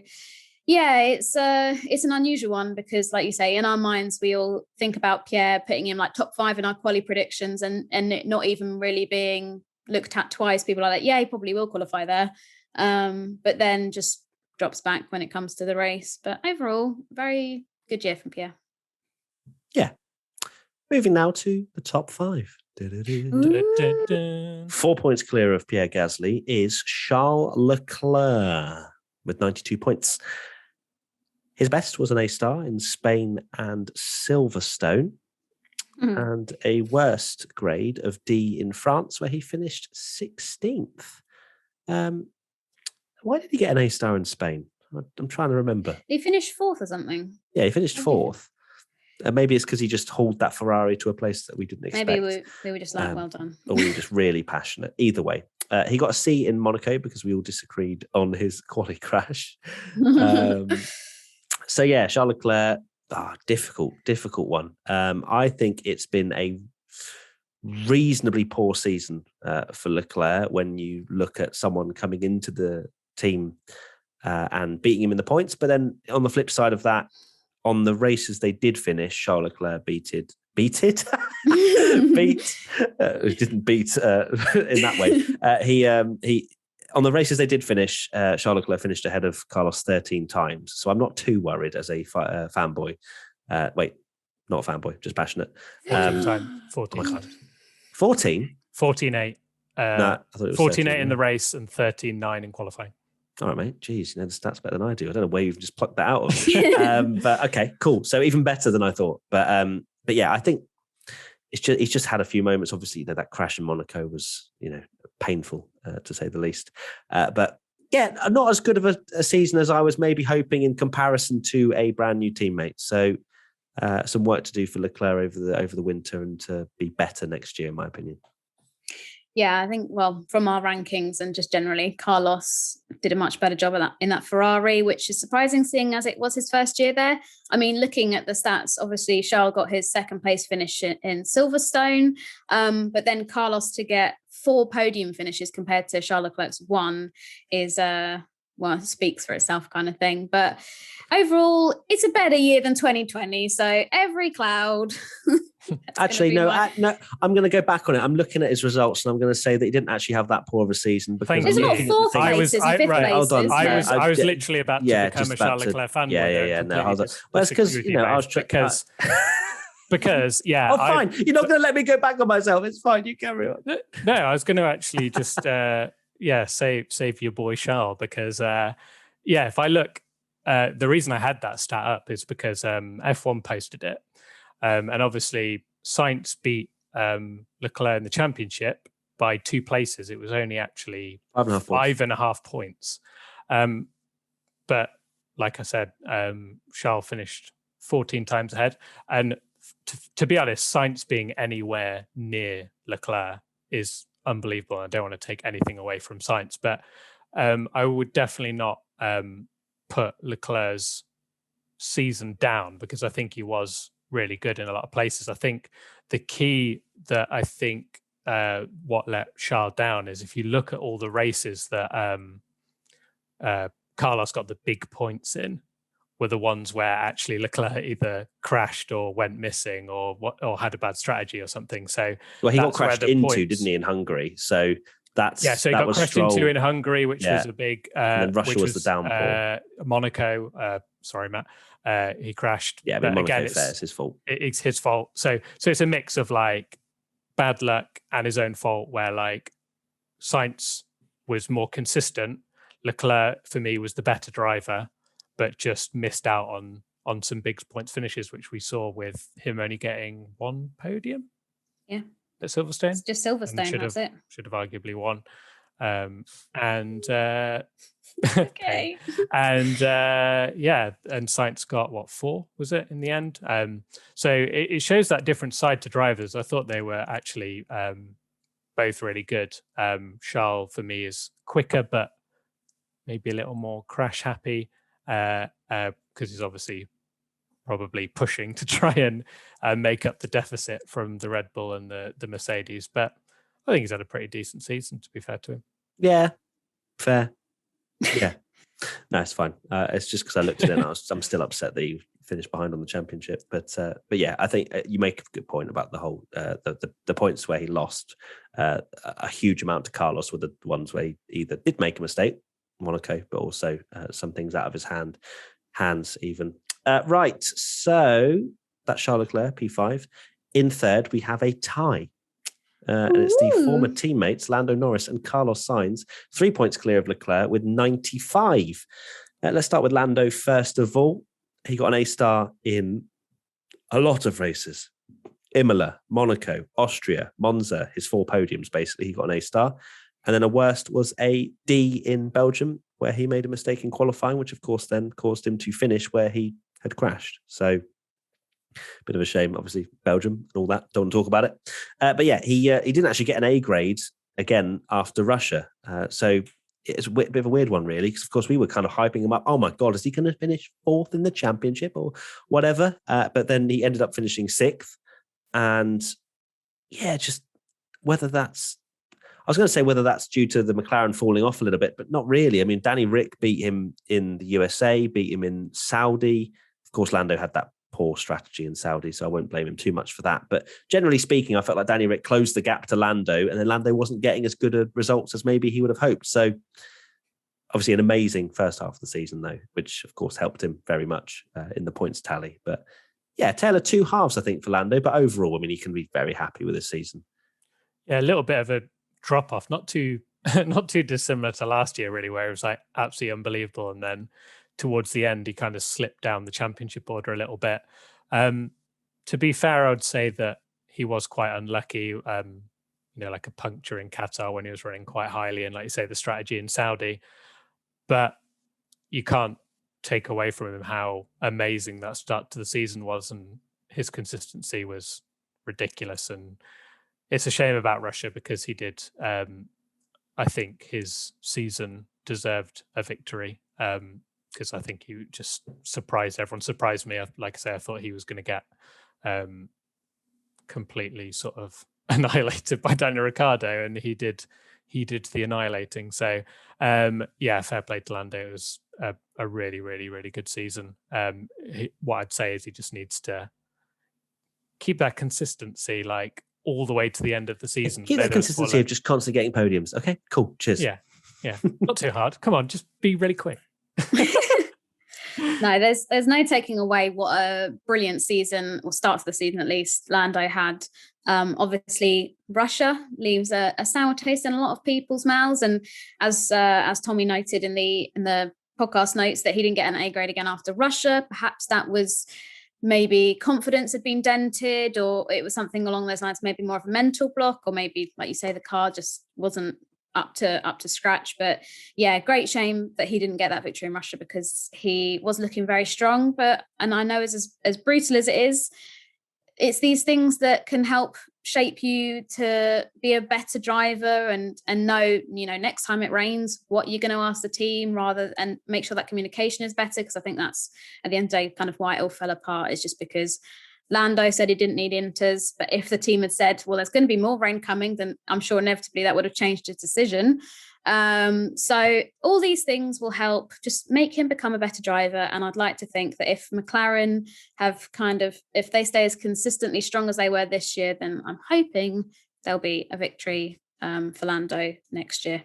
yeah, it's an unusual one, because like you say, in our minds, we all think about Pierre putting him like top 5 in our quali predictions, and it not even really being looked at twice. People are like, yeah, he probably will qualify there. But then just drops back when it comes to the race. But overall, very good year from Pierre. Yeah. Moving now to the top 5. 4 points clear of Pierre Gasly is Charles Leclerc with 92 points. His best was an A-star in Spain and Silverstone, and a worst grade of D in France, where he finished 16th. Why did he get an A-star in Spain? I'm trying to remember. He finished 4th or something. Yeah, he finished 4th. Maybe it's because he just hauled that Ferrari to a place that we didn't expect. Maybe we were just like, well done. Or we were just really passionate. Either way. He got a C in Monaco because we all disagreed on his quali crash. So yeah, Charles Leclerc, difficult one. I think it's been a reasonably poor season for Leclerc when you look at someone coming into the team and beating him in the points. But then on the flip side of that, on the races they did finish, Charles Leclerc beat it. He didn't beat in that way. He on the races they did finish, Charles Leclerc finished ahead of Carlos 13 times. So I'm not too worried as a fanboy. Wait, not a fanboy, just passionate. 14. 14? 14-8. No, I thought it was 14-8 in the race and 13-9 in qualifying. All right, mate. Jeez, you know the stats better than I do. I don't know where you've just plucked that out of me. But okay, cool. So even better than I thought. But yeah, I think he's just had a few moments. Obviously, that crash in Monaco was, painful to say the least. But yeah, not as good of a season as I was maybe hoping in comparison to a brand new teammate. So some work to do for Leclerc over the winter and to be better next year, in my opinion. Yeah, I think, well, from our rankings and just generally, Carlos did a much better job of that in that Ferrari, which is surprising seeing as it was his first year there. I mean, looking at the stats, obviously Charles got his second place finish in Silverstone, but then Carlos to get 4 podium finishes compared to Charles Leclerc's 1 is speaks for itself kind of thing. But overall, it's a better year than 2020. So every cloud. Actually, no, I'm going to go back on it. I'm looking at his results and I'm going to say that he didn't actually have that poor of a season. Because there's not 4th places and 5th places. Hold on. I was literally about to become a Charles Leclerc fanboy. Yeah. No, hold on. Well, it's because, I was because yeah. Oh, fine. You're not going to let me go back on myself. It's fine. You carry on. No, I was going to actually just save your boy Charles because if I look, the reason I had that stat up is because F1 posted it. And obviously, Sainz beat Leclerc in the championship by 2 places. It was only actually 5.5 points. But like I said, Charles finished 14 times ahead. And to be honest, Sainz being anywhere near Leclerc is unbelievable. I don't want to take anything away from Sainz, but I would definitely not put Leclerc's season down because I think he was really good in a lot of places. I think the key that what let Charles down is if you look at all the races that Carlos got the big points in were the ones where actually Leclerc either crashed or went missing or had a bad strategy or something. So he got crashed into, didn't he, in Hungary? So so he got crashed into in Hungary, which was a big. And then Russia was the downpour. Monaco, sorry, Matt. He crashed. Yeah, but Monaco it's his fault. It's his fault. So it's a mix of like bad luck and his own fault, where like Sainz was more consistent. Leclerc, for me, was the better driver, but just missed out on some big points finishes, which we saw with him only getting 1 podium. Yeah. At Silverstone. It's just Silverstone, that's it. Should have arguably won. And okay. And Sainz got 4 was it in the end? So it shows that different side to drivers. I thought they were actually both really good. Charles for me is quicker, but maybe a little more crash happy because he's obviously probably pushing to try and make up the deficit from the Red Bull and the Mercedes. But I think he's had a pretty decent season, to be fair to him. Yeah, fair. Yeah. No, it's fine. It's just because I looked at it and I'm still upset that he finished behind on the championship. But yeah, I think you make a good point about the whole the points where he lost a huge amount to Carlos were the ones where he either did make a mistake, Monaco, but also some things out of his hands even. Right, so that's Charles Leclerc, P5. In third, we have a tie. And it's the former teammates, Lando Norris and Carlos Sainz, 3 points clear of Leclerc with 95. Let's start with Lando first of all. He got an A-star in a lot of races. Imola, Monaco, Austria, Monza, his 4 podiums, basically, he got an A-star. And then a worst was a D in Belgium, where he made a mistake in qualifying, which of course then caused him to finish where he had crashed. So bit of a shame, obviously, Belgium and all that. Don't want to talk about it. But yeah, he didn't actually get an A grade again after Russia. So it's a bit of a weird one, really, because of course we were kind of hyping him up. Oh my God, is he going to finish 4th in the championship or whatever? But then he ended up finishing 6th. And yeah, just whether that's, I was going to say whether that's due to the McLaren falling off a little bit, but not really. I mean, Danny Rick beat him in the USA, beat him in Saudi. Of course, Lando had that poor strategy in Saudi, so I won't blame him too much for that. But generally speaking, I felt like Danny Rick closed the gap to Lando, and then Lando wasn't getting as good a results as maybe he would have hoped. So obviously an amazing first half of the season, though, which of course helped him very much in the points tally. But yeah, tale of 2 halves, I think, for Lando. But overall, I mean, he can be very happy with this season. Yeah, a little bit of a drop off, not too dissimilar to last year, really, where it was like absolutely unbelievable, and then towards the end, he kind of slipped down the championship order a little bit. To be fair, I would say that he was quite unlucky, like a puncture in Qatar when he was running quite highly, and like you say, the strategy in Saudi. But you can't take away from him how amazing that start to the season was, and his consistency was ridiculous. And it's a shame about Russia because he did. I think his season deserved a victory because I think he just surprised everyone. Surprised me. Like I say, I thought he was going to get completely sort of annihilated by Daniel Ricciardo, and he did the annihilating. So fair play to Lando. It was a really, really, really good season. What I'd say is he just needs to keep that consistency, like all the way to the end of the season. Keep that consistency of just constantly getting podiums. Okay, cool. Cheers. Yeah. Not too hard. Come on, just be really quick. No, there's no taking away what a brilliant season, or start to the season at least, Lando had. Obviously, Russia leaves a sour taste in a lot of people's mouths, and as Tommy noted in the podcast notes, that he didn't get an A grade again after Russia. Perhaps that was maybe confidence had been dented, or it was something along those lines, maybe more of a mental block, or maybe, like you say, the car just wasn't up to scratch. But yeah, great shame that he didn't get that victory in Russia, because he was looking very strong. And I know as brutal as it is, it's these things that can help shape you to be a better driver and know, next time it rains, what you're going to ask the team, and make sure that communication is better. Because I think that's, at the end of the day, kind of why it all fell apart, is just because Lando said he didn't need inters, but if the team had said, well, there's going to be more rain coming, then I'm sure inevitably that would have changed his decision. So all these things will help just make him become a better driver. And I'd like to think that if McLaren have if they stay as consistently strong as they were this year, then I'm hoping there'll be a victory for Lando next year.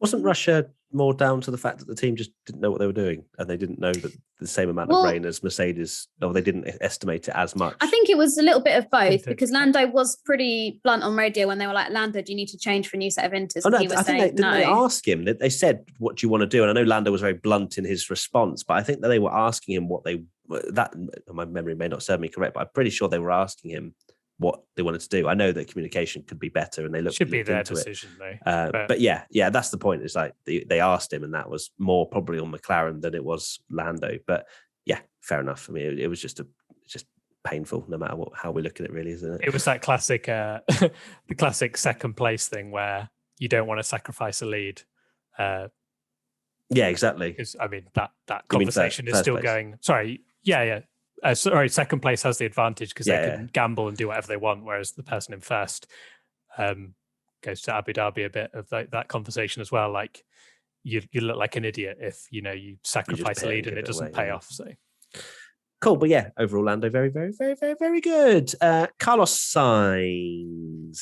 Wasn't Russia more down to the fact that the team just didn't know what they were doing, and they didn't know that the same amount of rain as Mercedes, or they didn't estimate it as much? I think it was a little bit of both, because Lando was pretty blunt on radio when they were like, Lando, do you need to change for a new set of inters? Oh, no, and he was saying, didn't they ask him? They said, what do you want to do? And I know Lando was very blunt in his response, but I think that they were asking him my memory may not serve me correct, but I'm pretty sure they were asking him what they wanted to do. I know that communication could be better, and they should be their decision though. But yeah, that's the point. It's like they asked him, and that was more probably on McLaren than it was Lando. But yeah, fair enough. I mean, it was just painful, no matter how we look at it, really, isn't it? It was that classic, the classic second place thing where you don't want to sacrifice a lead. Yeah, exactly. Because I mean that conversation is still going. Sorry, yeah. Second place has the advantage because they can gamble and do whatever they want, whereas the person in first goes to Abu Dhabi a bit of that conversation as well. Like you look like an idiot if you sacrifice a lead and it doesn't pay off. So cool, but yeah, overall Lando very, very, very, very, very good. Carlos Sainz,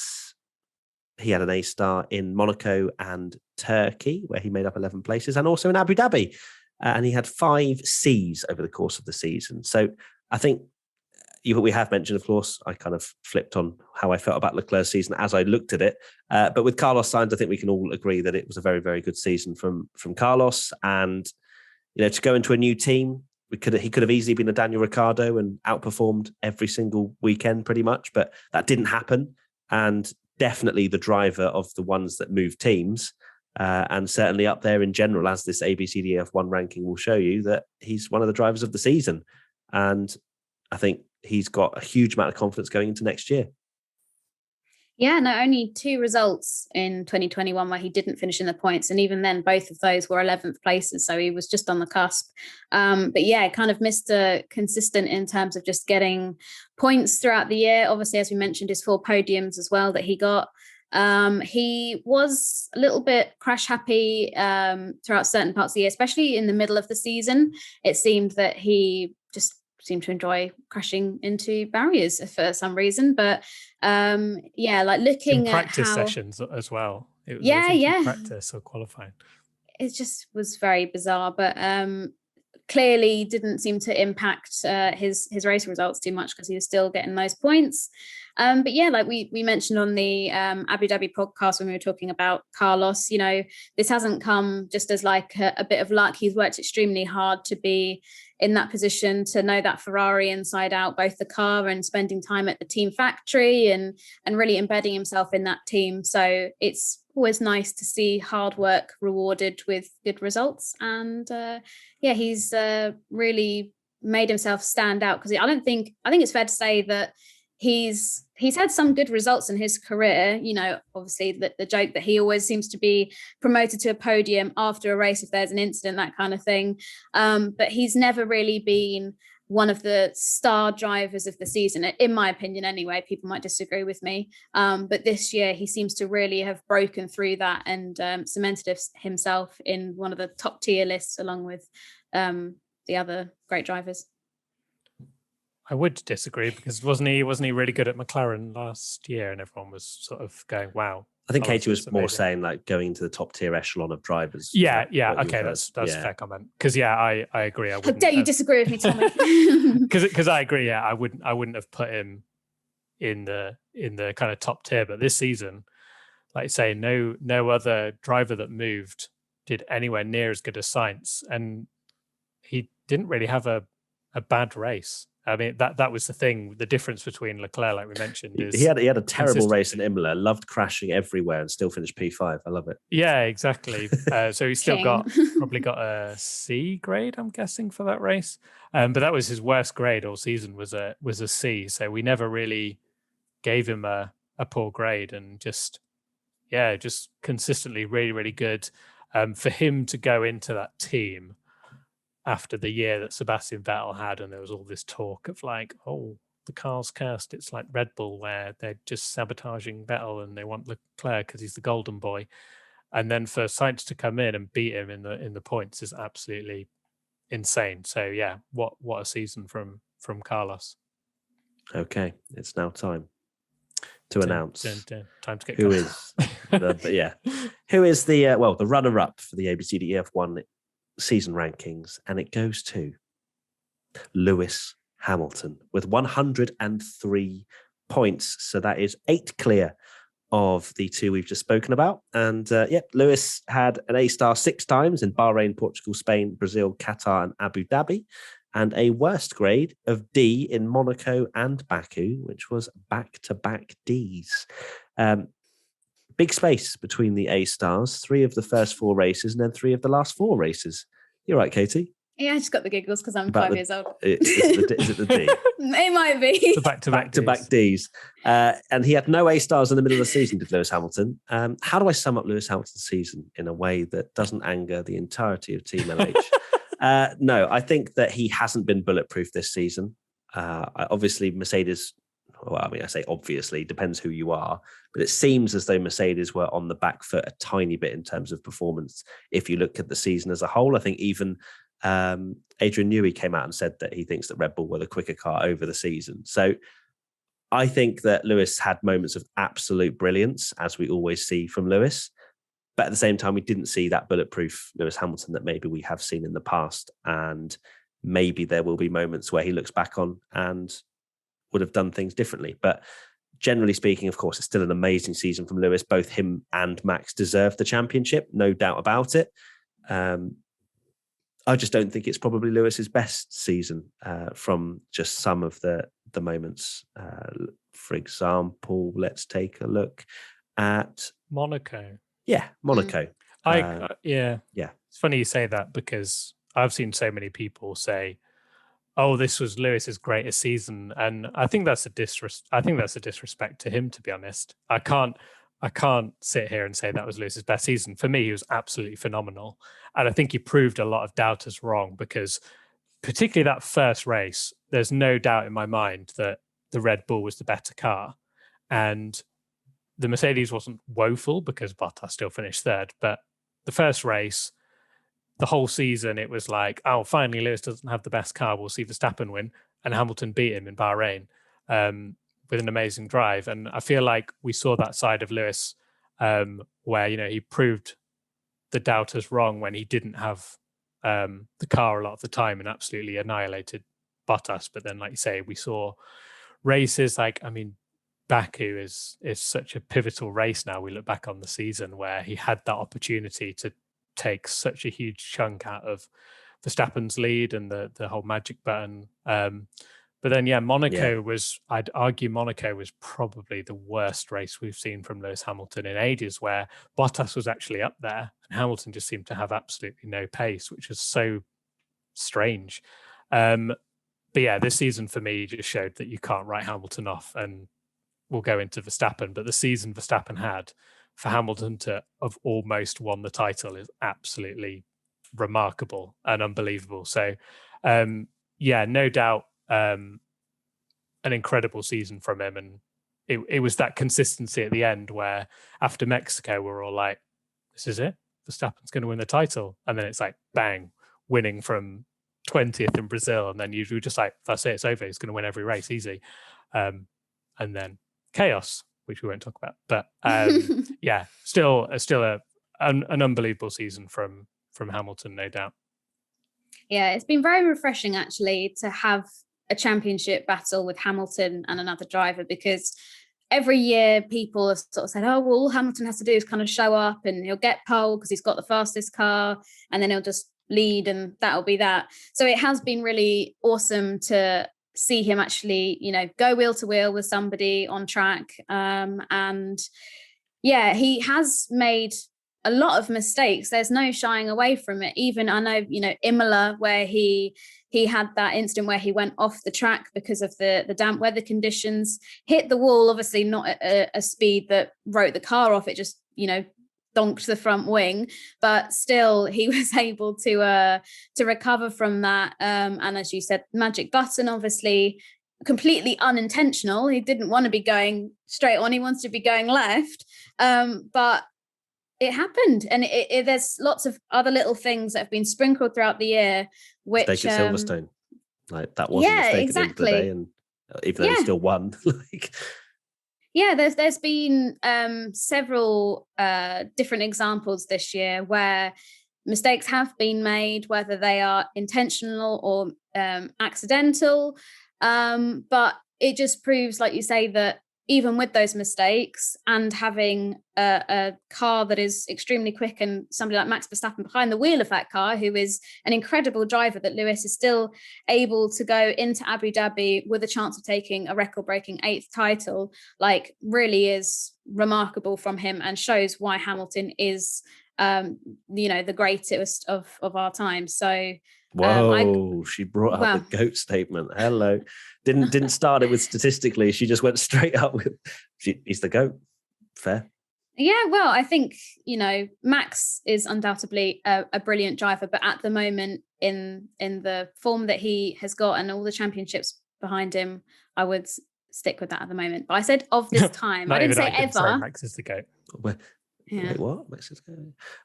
he had an A star in Monaco and Turkey, where he made up 11 places, and also in Abu Dhabi. And he had 5 C's over the course of the season. So I think we have mentioned, of course, I kind of flipped on how I felt about Leclerc's season as I looked at it. But with Carlos Sainz, I think we can all agree that it was a very, very good season from Carlos. And, to go into a new team, he could have easily been a Daniel Ricciardo and outperformed every single weekend pretty much. But that didn't happen. And definitely the driver of the ones that move teams. And certainly up there in general, as this ABCDF1 ranking will show you, that he's one of the drivers of the season. And I think he's got a huge amount of confidence going into next year. Yeah, no, only 2 results in 2021 where he didn't finish in the points. And even then, both of those were 11th places. So he was just on the cusp. But yeah, kind of Mr. Consistent in terms of just getting points throughout the year. Obviously, as we mentioned, his 4 podiums as well that he got. He was a little bit crash happy throughout certain parts of the year, especially in the middle of the season. It seemed that he just seemed to enjoy crashing into barriers for some reason. But like looking in practice at sessions as well. It was practice or qualifying. It just was very bizarre, but clearly didn't seem to impact his race results too much, because he was still getting those points. But yeah, like we mentioned on the Abu Dhabi podcast when we were talking about Carlos, this hasn't come just as like a bit of luck. He's worked extremely hard to be in that position, to know that Ferrari inside out, both the car and spending time at the team factory and really embedding himself in that team. So it's always nice to see hard work rewarded with good results. And he's really made himself stand out, because I think it's fair to say that he's had some good results in his career. You know, obviously the joke that he always seems to be promoted to a podium after a race if there's an incident, that kind of thing. But he's never really been one of the star drivers of the season, in my opinion anyway. People might disagree with me. But this year he seems to really have broken through that and cemented himself in one of the top tier lists along with the other great drivers. I would disagree, because wasn't he really good at McLaren last year, and everyone was sort of going, wow. I think Katie was more saying like going to the top tier echelon of drivers. Yeah. Okay, that's a fair comment. Because I agree. How dare you disagree with me, Tommy? Because I agree. Yeah, I wouldn't have put him in the kind of top tier. But this season, like you say, no other driver that moved did anywhere near as good as Sainz, and he didn't really have a bad race. I mean, that was the thing. The difference between Leclerc, like we mentioned, is he had a terrible race in Imola, loved crashing everywhere, and still finished P5. I love it. Yeah, exactly. So he's still probably got a C grade, I'm guessing, for that race. But that was his worst grade all season, was a C. So we never really gave him a poor grade, and just consistently really, really good. For him to go into that team after the year that Sebastian Vettel had, and there was all this talk of like, oh, the car's cursed. It's like Red Bull, where they're just sabotaging Vettel and they want Leclerc because he's the golden boy. And then for Sainz to come in and beat him in the points is absolutely insane. So yeah, what a season from Carlos. Okay, it's now time to announce time to get who is the runner-up for the ABCDEF 1 season rankings, and it goes to Lewis Hamilton with 103 points. So that is 8 clear of the 2 we've just spoken about. And Lewis had an A-star 6 times in Bahrain, Portugal, Spain, Brazil, Qatar, and Abu Dhabi, and a worst grade of D in Monaco and Baku, which was back-to-back Ds. Big space between the A-stars, 3 of the first 4 races and then 3 of the last 4 races. You're right, Katie? Yeah, I just got the giggles because I'm 5 years old. Is it the D? It might be. The back-to-back Ds. And he had no A-stars in the middle of the season, did Lewis Hamilton. How do I sum up Lewis Hamilton's season in a way that doesn't anger the entirety of Team LH? No, I think that he hasn't been bulletproof this season. Obviously, Mercedes... Well, I mean, I say obviously, depends who you are, but it seems as though Mercedes were on the back foot a tiny bit in terms of performance. If you look at the season as a whole, I think even Adrian Newey came out and said that he thinks that Red Bull were the quicker car over the season. So I think that Lewis had moments of absolute brilliance, as we always see from Lewis. But at the same time, we didn't see that bulletproof Lewis Hamilton that maybe we have seen in the past. And maybe there will be moments where he looks back on and would have done things differently. But generally speaking, of course, it's still an amazing season from Lewis. Both him and Max deserve the championship, no doubt about it. I just don't think it's probably Lewis's best season from just some of the moments. For example, let's take a look at Monaco. Yeah, Monaco. Yeah. It's funny you say that, because I've seen so many people say, oh, this was Lewis's greatest season, and I think that's a disrespect to him, to be honest. I can't sit here and say that was Lewis's best season. For me, he was absolutely phenomenal, and I think he proved a lot of doubters wrong, because particularly that first race, there's no doubt in my mind that the Red Bull was the better car, and the Mercedes wasn't woeful because Bottas still finished third. But the first race, the whole season, it was like, oh, finally Lewis doesn't have the best car. We'll see Verstappen win. And Hamilton beat him in Bahrain with an amazing drive. And I feel like we saw that side of Lewis where, he proved the doubters wrong when he didn't have the car a lot of the time and absolutely annihilated Bottas. But then, like you say, we saw races like, Baku is such a pivotal race now. We look back on the season where he had that opportunity to take such a huge chunk out of Verstappen's lead and the whole magic button. But then, Monaco was, I'd argue Monaco was probably the worst race we've seen from Lewis Hamilton in ages, where Bottas was actually up there and Hamilton just seemed to have absolutely no pace, which was so strange. yeah, this season for me just showed that you can't write Hamilton off, and we'll go into Verstappen, but the season Verstappen had for Hamilton to have almost won the title is absolutely remarkable and unbelievable. So, yeah, no doubt, an incredible season from him. And it was that consistency at the end where after Mexico, we're all like, this is it. Verstappen's going to win the title. And then it's like, bang, winning from 20th in Brazil. And then you were just like, that's it, it's over. He's going to win every race, easy. And then chaos, which we won't talk about. But yeah, still an unbelievable season from Hamilton, no doubt. Yeah, it's been very refreshing actually to have a championship battle with Hamilton and another driver, because every year people have sort of said, oh, well, all Hamilton has to do is kind of show up and he'll get pole because he's got the fastest car, and then he'll just lead and that'll be that. So it has been really awesome to see him actually, go wheel to wheel with somebody on track. And yeah, he has made a lot of mistakes. There's no shying away from it. Even I know, Imola, where he had that incident where he went off the track because of the damp weather conditions, hit the wall, obviously not at a speed that wrote the car off. It just, donked the front wing, but still he was able to recover from that. And as you said, magic button, obviously completely unintentional. He didn't want to be going straight on. He wants to be going left. But it happened, and there's lots of other little things that have been sprinkled throughout the year. Which mistake at Silverstone, like that was a mistake exactly. At the end of the day, and even though he still won, like. Yeah, there's been several different examples this year where mistakes have been made, whether they are intentional or accidental. But it just proves, like you say, that even with those mistakes and having a car that is extremely quick and somebody like Max Verstappen behind the wheel of that car, who is an incredible driver, that Lewis is still able to go into Abu Dhabi with a chance of taking a record-breaking 8th title, like really is remarkable from him, and shows why Hamilton is, the greatest of our time. So whoa, she brought up the GOAT statement. Hello. Didn't start it with statistically. She just went straight up with he's the GOAT. Fair. Yeah, well, I think, Max is undoubtedly a brilliant driver, but at the moment in the form that he has got and all the championships behind him, I would stick with that at the moment. But I said of this time. I didn't say ever. Sorry, Max is the GOAT. Yeah. Wait, what? Well,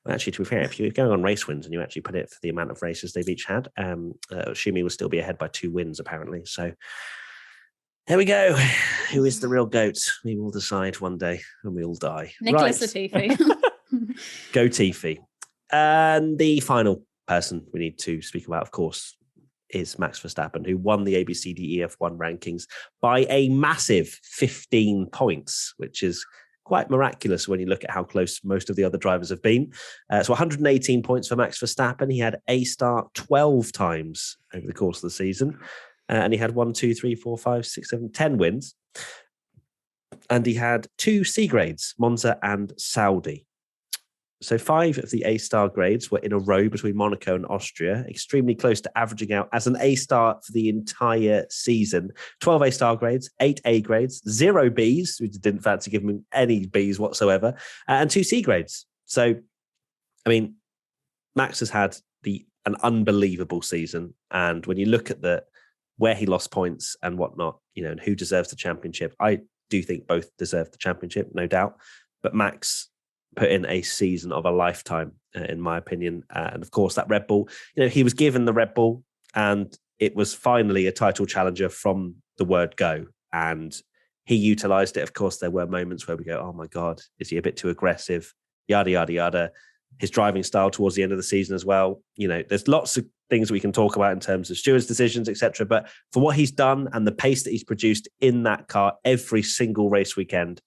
actually, to be fair, if you're going on race wins and you actually put it for the amount of races they've each had, Schumi will still be ahead by 2 wins, apparently. So there we go. Who is the real GOAT? We will decide one day when we all die. Nicholas Latifi. Go Tifi. And the final person we need to speak about, of course, is Max Verstappen, who won the ABCDEF1 rankings by a massive 15 points, which is quite miraculous when you look at how close most of the other drivers have been. So 118 points for Max Verstappen. He had a start 12 times over the course of the season. And he had 1, 2, 3, 4, 5, 6, 7, 10 wins. And he had 2 C grades, Monza and Saudi. So 5 of the A-star grades were in a row between Monaco and Austria, extremely close to averaging out as an A-star for the entire season. 12 A-star grades, 8 A grades, 0 Bs, we didn't fancy giving him any Bs whatsoever, and 2 C grades. So, I mean, Max has had an unbelievable season. And when you look at where he lost points and whatnot, and who deserves the championship, I do think both deserve the championship, no doubt. But Max put in a season of a lifetime, in my opinion. And of course, that Red Bull, he was given the Red Bull and it was finally a title challenger from the word go. And he utilized it. Of course, there were moments where we go, oh my God, is he a bit too aggressive? Yada, yada, yada. His driving style towards the end of the season as well. There's lots of things we can talk about in terms of stewards' decisions, etc. But for what he's done and the pace that he's produced in that car every single race weekend,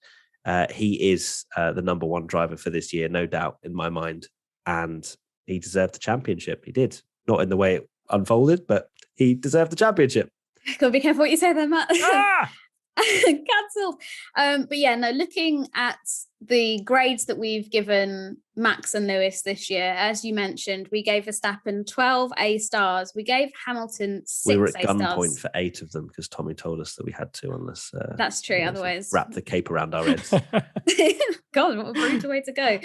he is the number 1 driver for this year, no doubt, in my mind. And he deserved the championship. He did. Not in the way it unfolded, but he deserved the championship. Gotta be careful what you say there, Matt. Ah! Cancelled. But yeah, no, looking at the grades that we've given Max and Lewis this year. As you mentioned, we gave Verstappen 12 A stars. We gave Hamilton 6 We were at A stars. gunpoint for 8 of them because Tommy told us that we had to, unless that's true. Otherwise, wrap the cape around our heads. God, what a brutal way to go.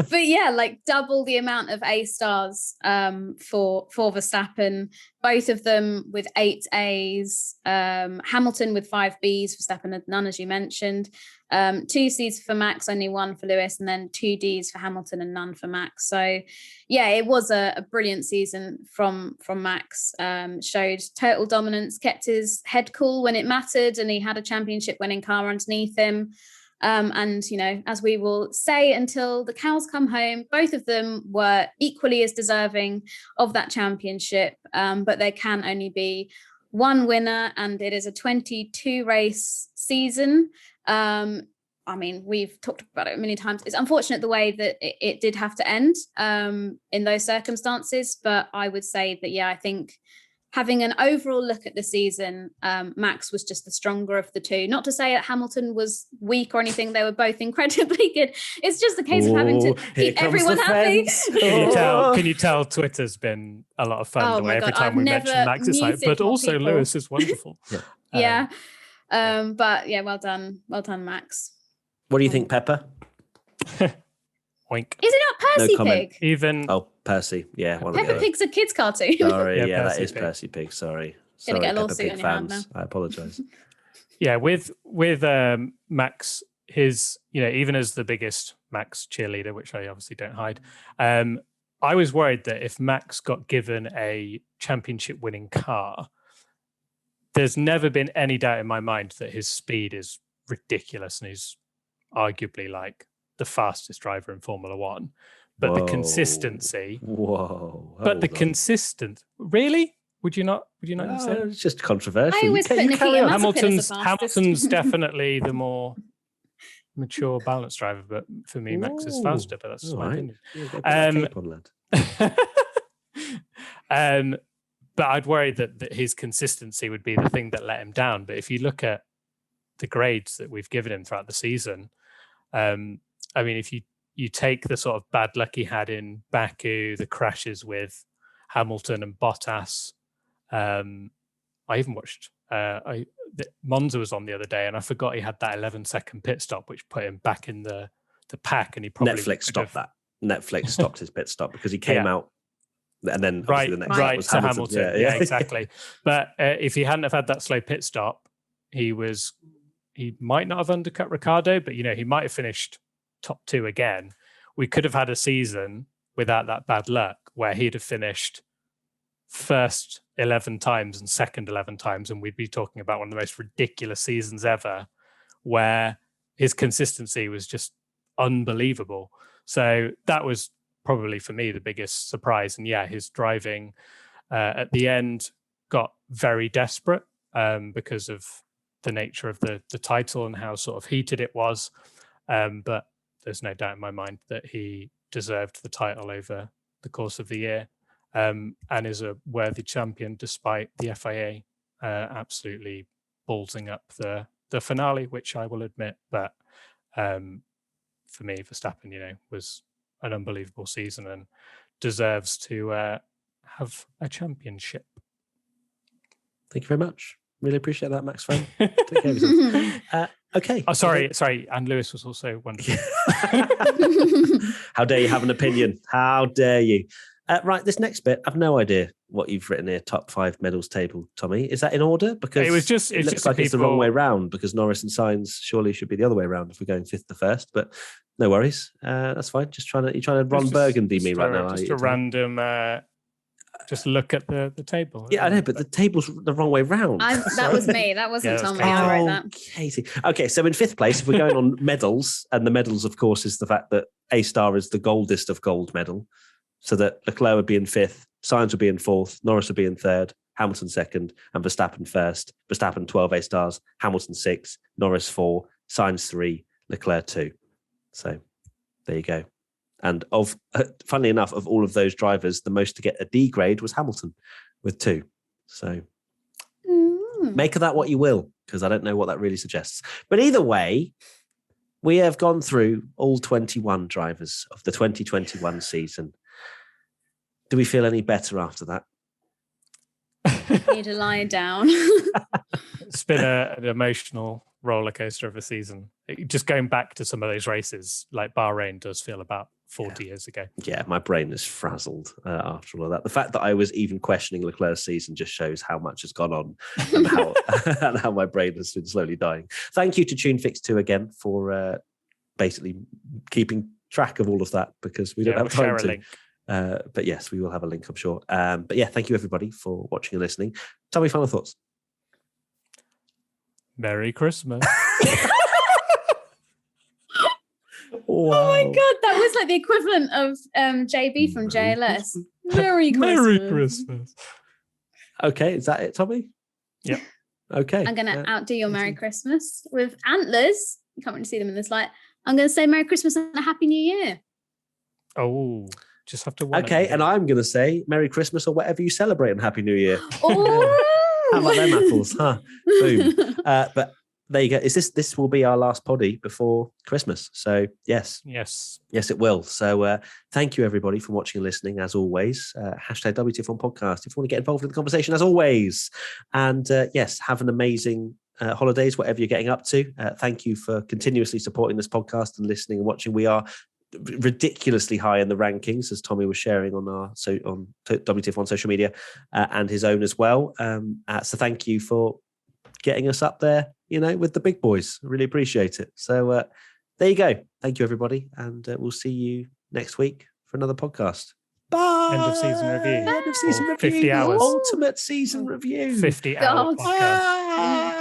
But yeah, like double the amount of A stars for Verstappen. Both of them with 8 A's. Hamilton with 5 B's. Verstappen had none, as you mentioned. 2 C's for Max, only 1 for Lewis, and then 2 D's for Hamilton and none for Max. So yeah, it was a brilliant season from Max. Showed total dominance, kept his head cool when it mattered, and he had a championship winning car underneath him. And, you know, as we will say until the cows come home, both of them were equally as deserving of that championship. But there can only be one winner, and it is a 22 race season. I mean, we've talked about it many times. It's unfortunate the way that it did have to end in those circumstances. But I would say that, yeah, I think having an overall look at the season, Max was just the stronger of the two. Not to say that Hamilton was weak or anything. They were both incredibly good. It's just a case of having to keep everyone happy. Can you tell Twitter's been a lot of fun the way every time we mention Max, it's like, but also people. Lewis is wonderful. Yeah. But yeah, well done, Max. What do you think, Pepper? Oink. Is it not Percy Pig? Even Percy, yeah. Peppa Pig's a kid's cartoon. Sorry, yeah, Percy that is Pig. Percy Pig. Sorry, Gonna get a Peppa lawsuit Pig on your hand fans. now. I apologise. Yeah, with Max, his, you know, even as the biggest Max cheerleader, which I obviously don't hide, I was worried that if Max got given a championship-winning car, there's never been any doubt in my mind that his speed is ridiculous and he's arguably like the fastest driver in Formula One. But the consistency. Whoa. But the consistent. Really? Would you not say? It's just controversial. I always put Nikita Mazepin as the fastest. Hamilton's definitely the more mature, balanced driver, but for me, Max is faster. But that's just my opinion. But I'd worry that his consistency would be the thing that let him down. But if you look at the grades that we've given him throughout the season, I mean, if you take the sort of bad luck he had in Baku, the crashes with Hamilton and Bottas. I even watched Monza was on the other day, and I forgot he had that 11-second pit stop, which put him back in the pack, and he probably Netflix stopped that. Netflix stopped his pit stop because he came out, and then the next lap was Hamilton. Yeah, exactly. But if he hadn't have had that slow pit stop, he might not have undercut Ricciardo, but you know, he might have finished top 2 again. We could have had a season without that bad luck where he'd have finished first 11 times and second 11 times, and we'd be talking about one of the most ridiculous seasons ever, where his consistency was just unbelievable. So that was probably for me the biggest surprise. And yeah, his driving at the end got very desperate because of the nature of the title and how sort of heated it was. But there's no doubt in my mind that he deserved the title over the course of the year, and is a worthy champion despite the FIA absolutely ballsing up the finale, which I will admit. But for me, Verstappen, you know, was an unbelievable season and deserves to have a championship. Thank you very much. Really appreciate that, Max fan. Take care of yourself. Okay. Oh, sorry. And Lewis was also wonderful. How dare you have an opinion? How dare you? Right, this next bit, I've no idea what you've written here. Top 5 medals table, Tommy. Is that in order? Because it looks like it's the wrong way round, because Norris and Sainz surely should be the other way around if we're going 5th to 1st. But no worries. That's fine. You're trying to Ron Burgundy me right now. Just a random... Just look at the table. Yeah, I know, but the table's the wrong way round. That was me. That wasn't Tommy. I wrote that. Katie. Okay, so in 5th place, if we're going on medals, and the medals, of course, is the fact that A-star is the goldest of gold medal, so that Leclerc would be in 5th, Sainz would be in 4th, Norris would be in 3rd, Hamilton 2nd, and Verstappen 1st. Verstappen 12 A-stars, Hamilton 6, Norris 4, Sainz 3, Leclerc 2. So there you go. And funnily enough, of all of those drivers, the most to get a D grade was Hamilton with 2. So make of that what you will, because I don't know what that really suggests. But either way, we have gone through all 21 drivers of the 2021 season. Do we feel any better after that? Need to lie down. It's been an emotional roller coaster of a season. Just going back to some of those races, like Bahrain does feel about 40 years ago. Yeah, my brain is frazzled after all of that. The fact that I was even questioning Leclerc's season just shows how much has gone on and how, and how my brain has been slowly dying. Thank you to TuneFix2 again for basically keeping track of all of that, because we don't have time to. But yes, we will have a link, I'm sure. But yeah, thank you everybody for watching and listening. Tell me final thoughts. Merry Christmas. Wow. Oh my God, that was like the equivalent of JB from JLS. Merry Christmas. Merry Christmas. Okay, is that it, Tommy? Yep. Okay. I'm going to outdo your Merry Christmas with antlers. You can't really see them in this light. I'm going to say Merry Christmas and a Happy New Year. Oh, just have to win. Okay, and I'm going to say Merry Christmas or whatever you celebrate and Happy New Year. Oh! How about them apples? Huh? Boom. But there you go. This will be our last poddy before Christmas. So yes, it will. So thank you everybody for watching and listening. As always, hashtag WTF1 podcast if you want to get involved in the conversation. As always, and yes, have an amazing holidays, whatever you're getting up to. Thank you for continuously supporting this podcast and listening and watching. We are ridiculously high in the rankings, as Tommy was sharing on our on WTF1 social media and his own as well. So thank you for getting us up there, with the big boys. Really appreciate it. So there you go. Thank you, everybody. And we'll see you next week for another podcast. Bye. End of season review. End of season review. 50 hours. Ultimate season review. 50-hour podcast.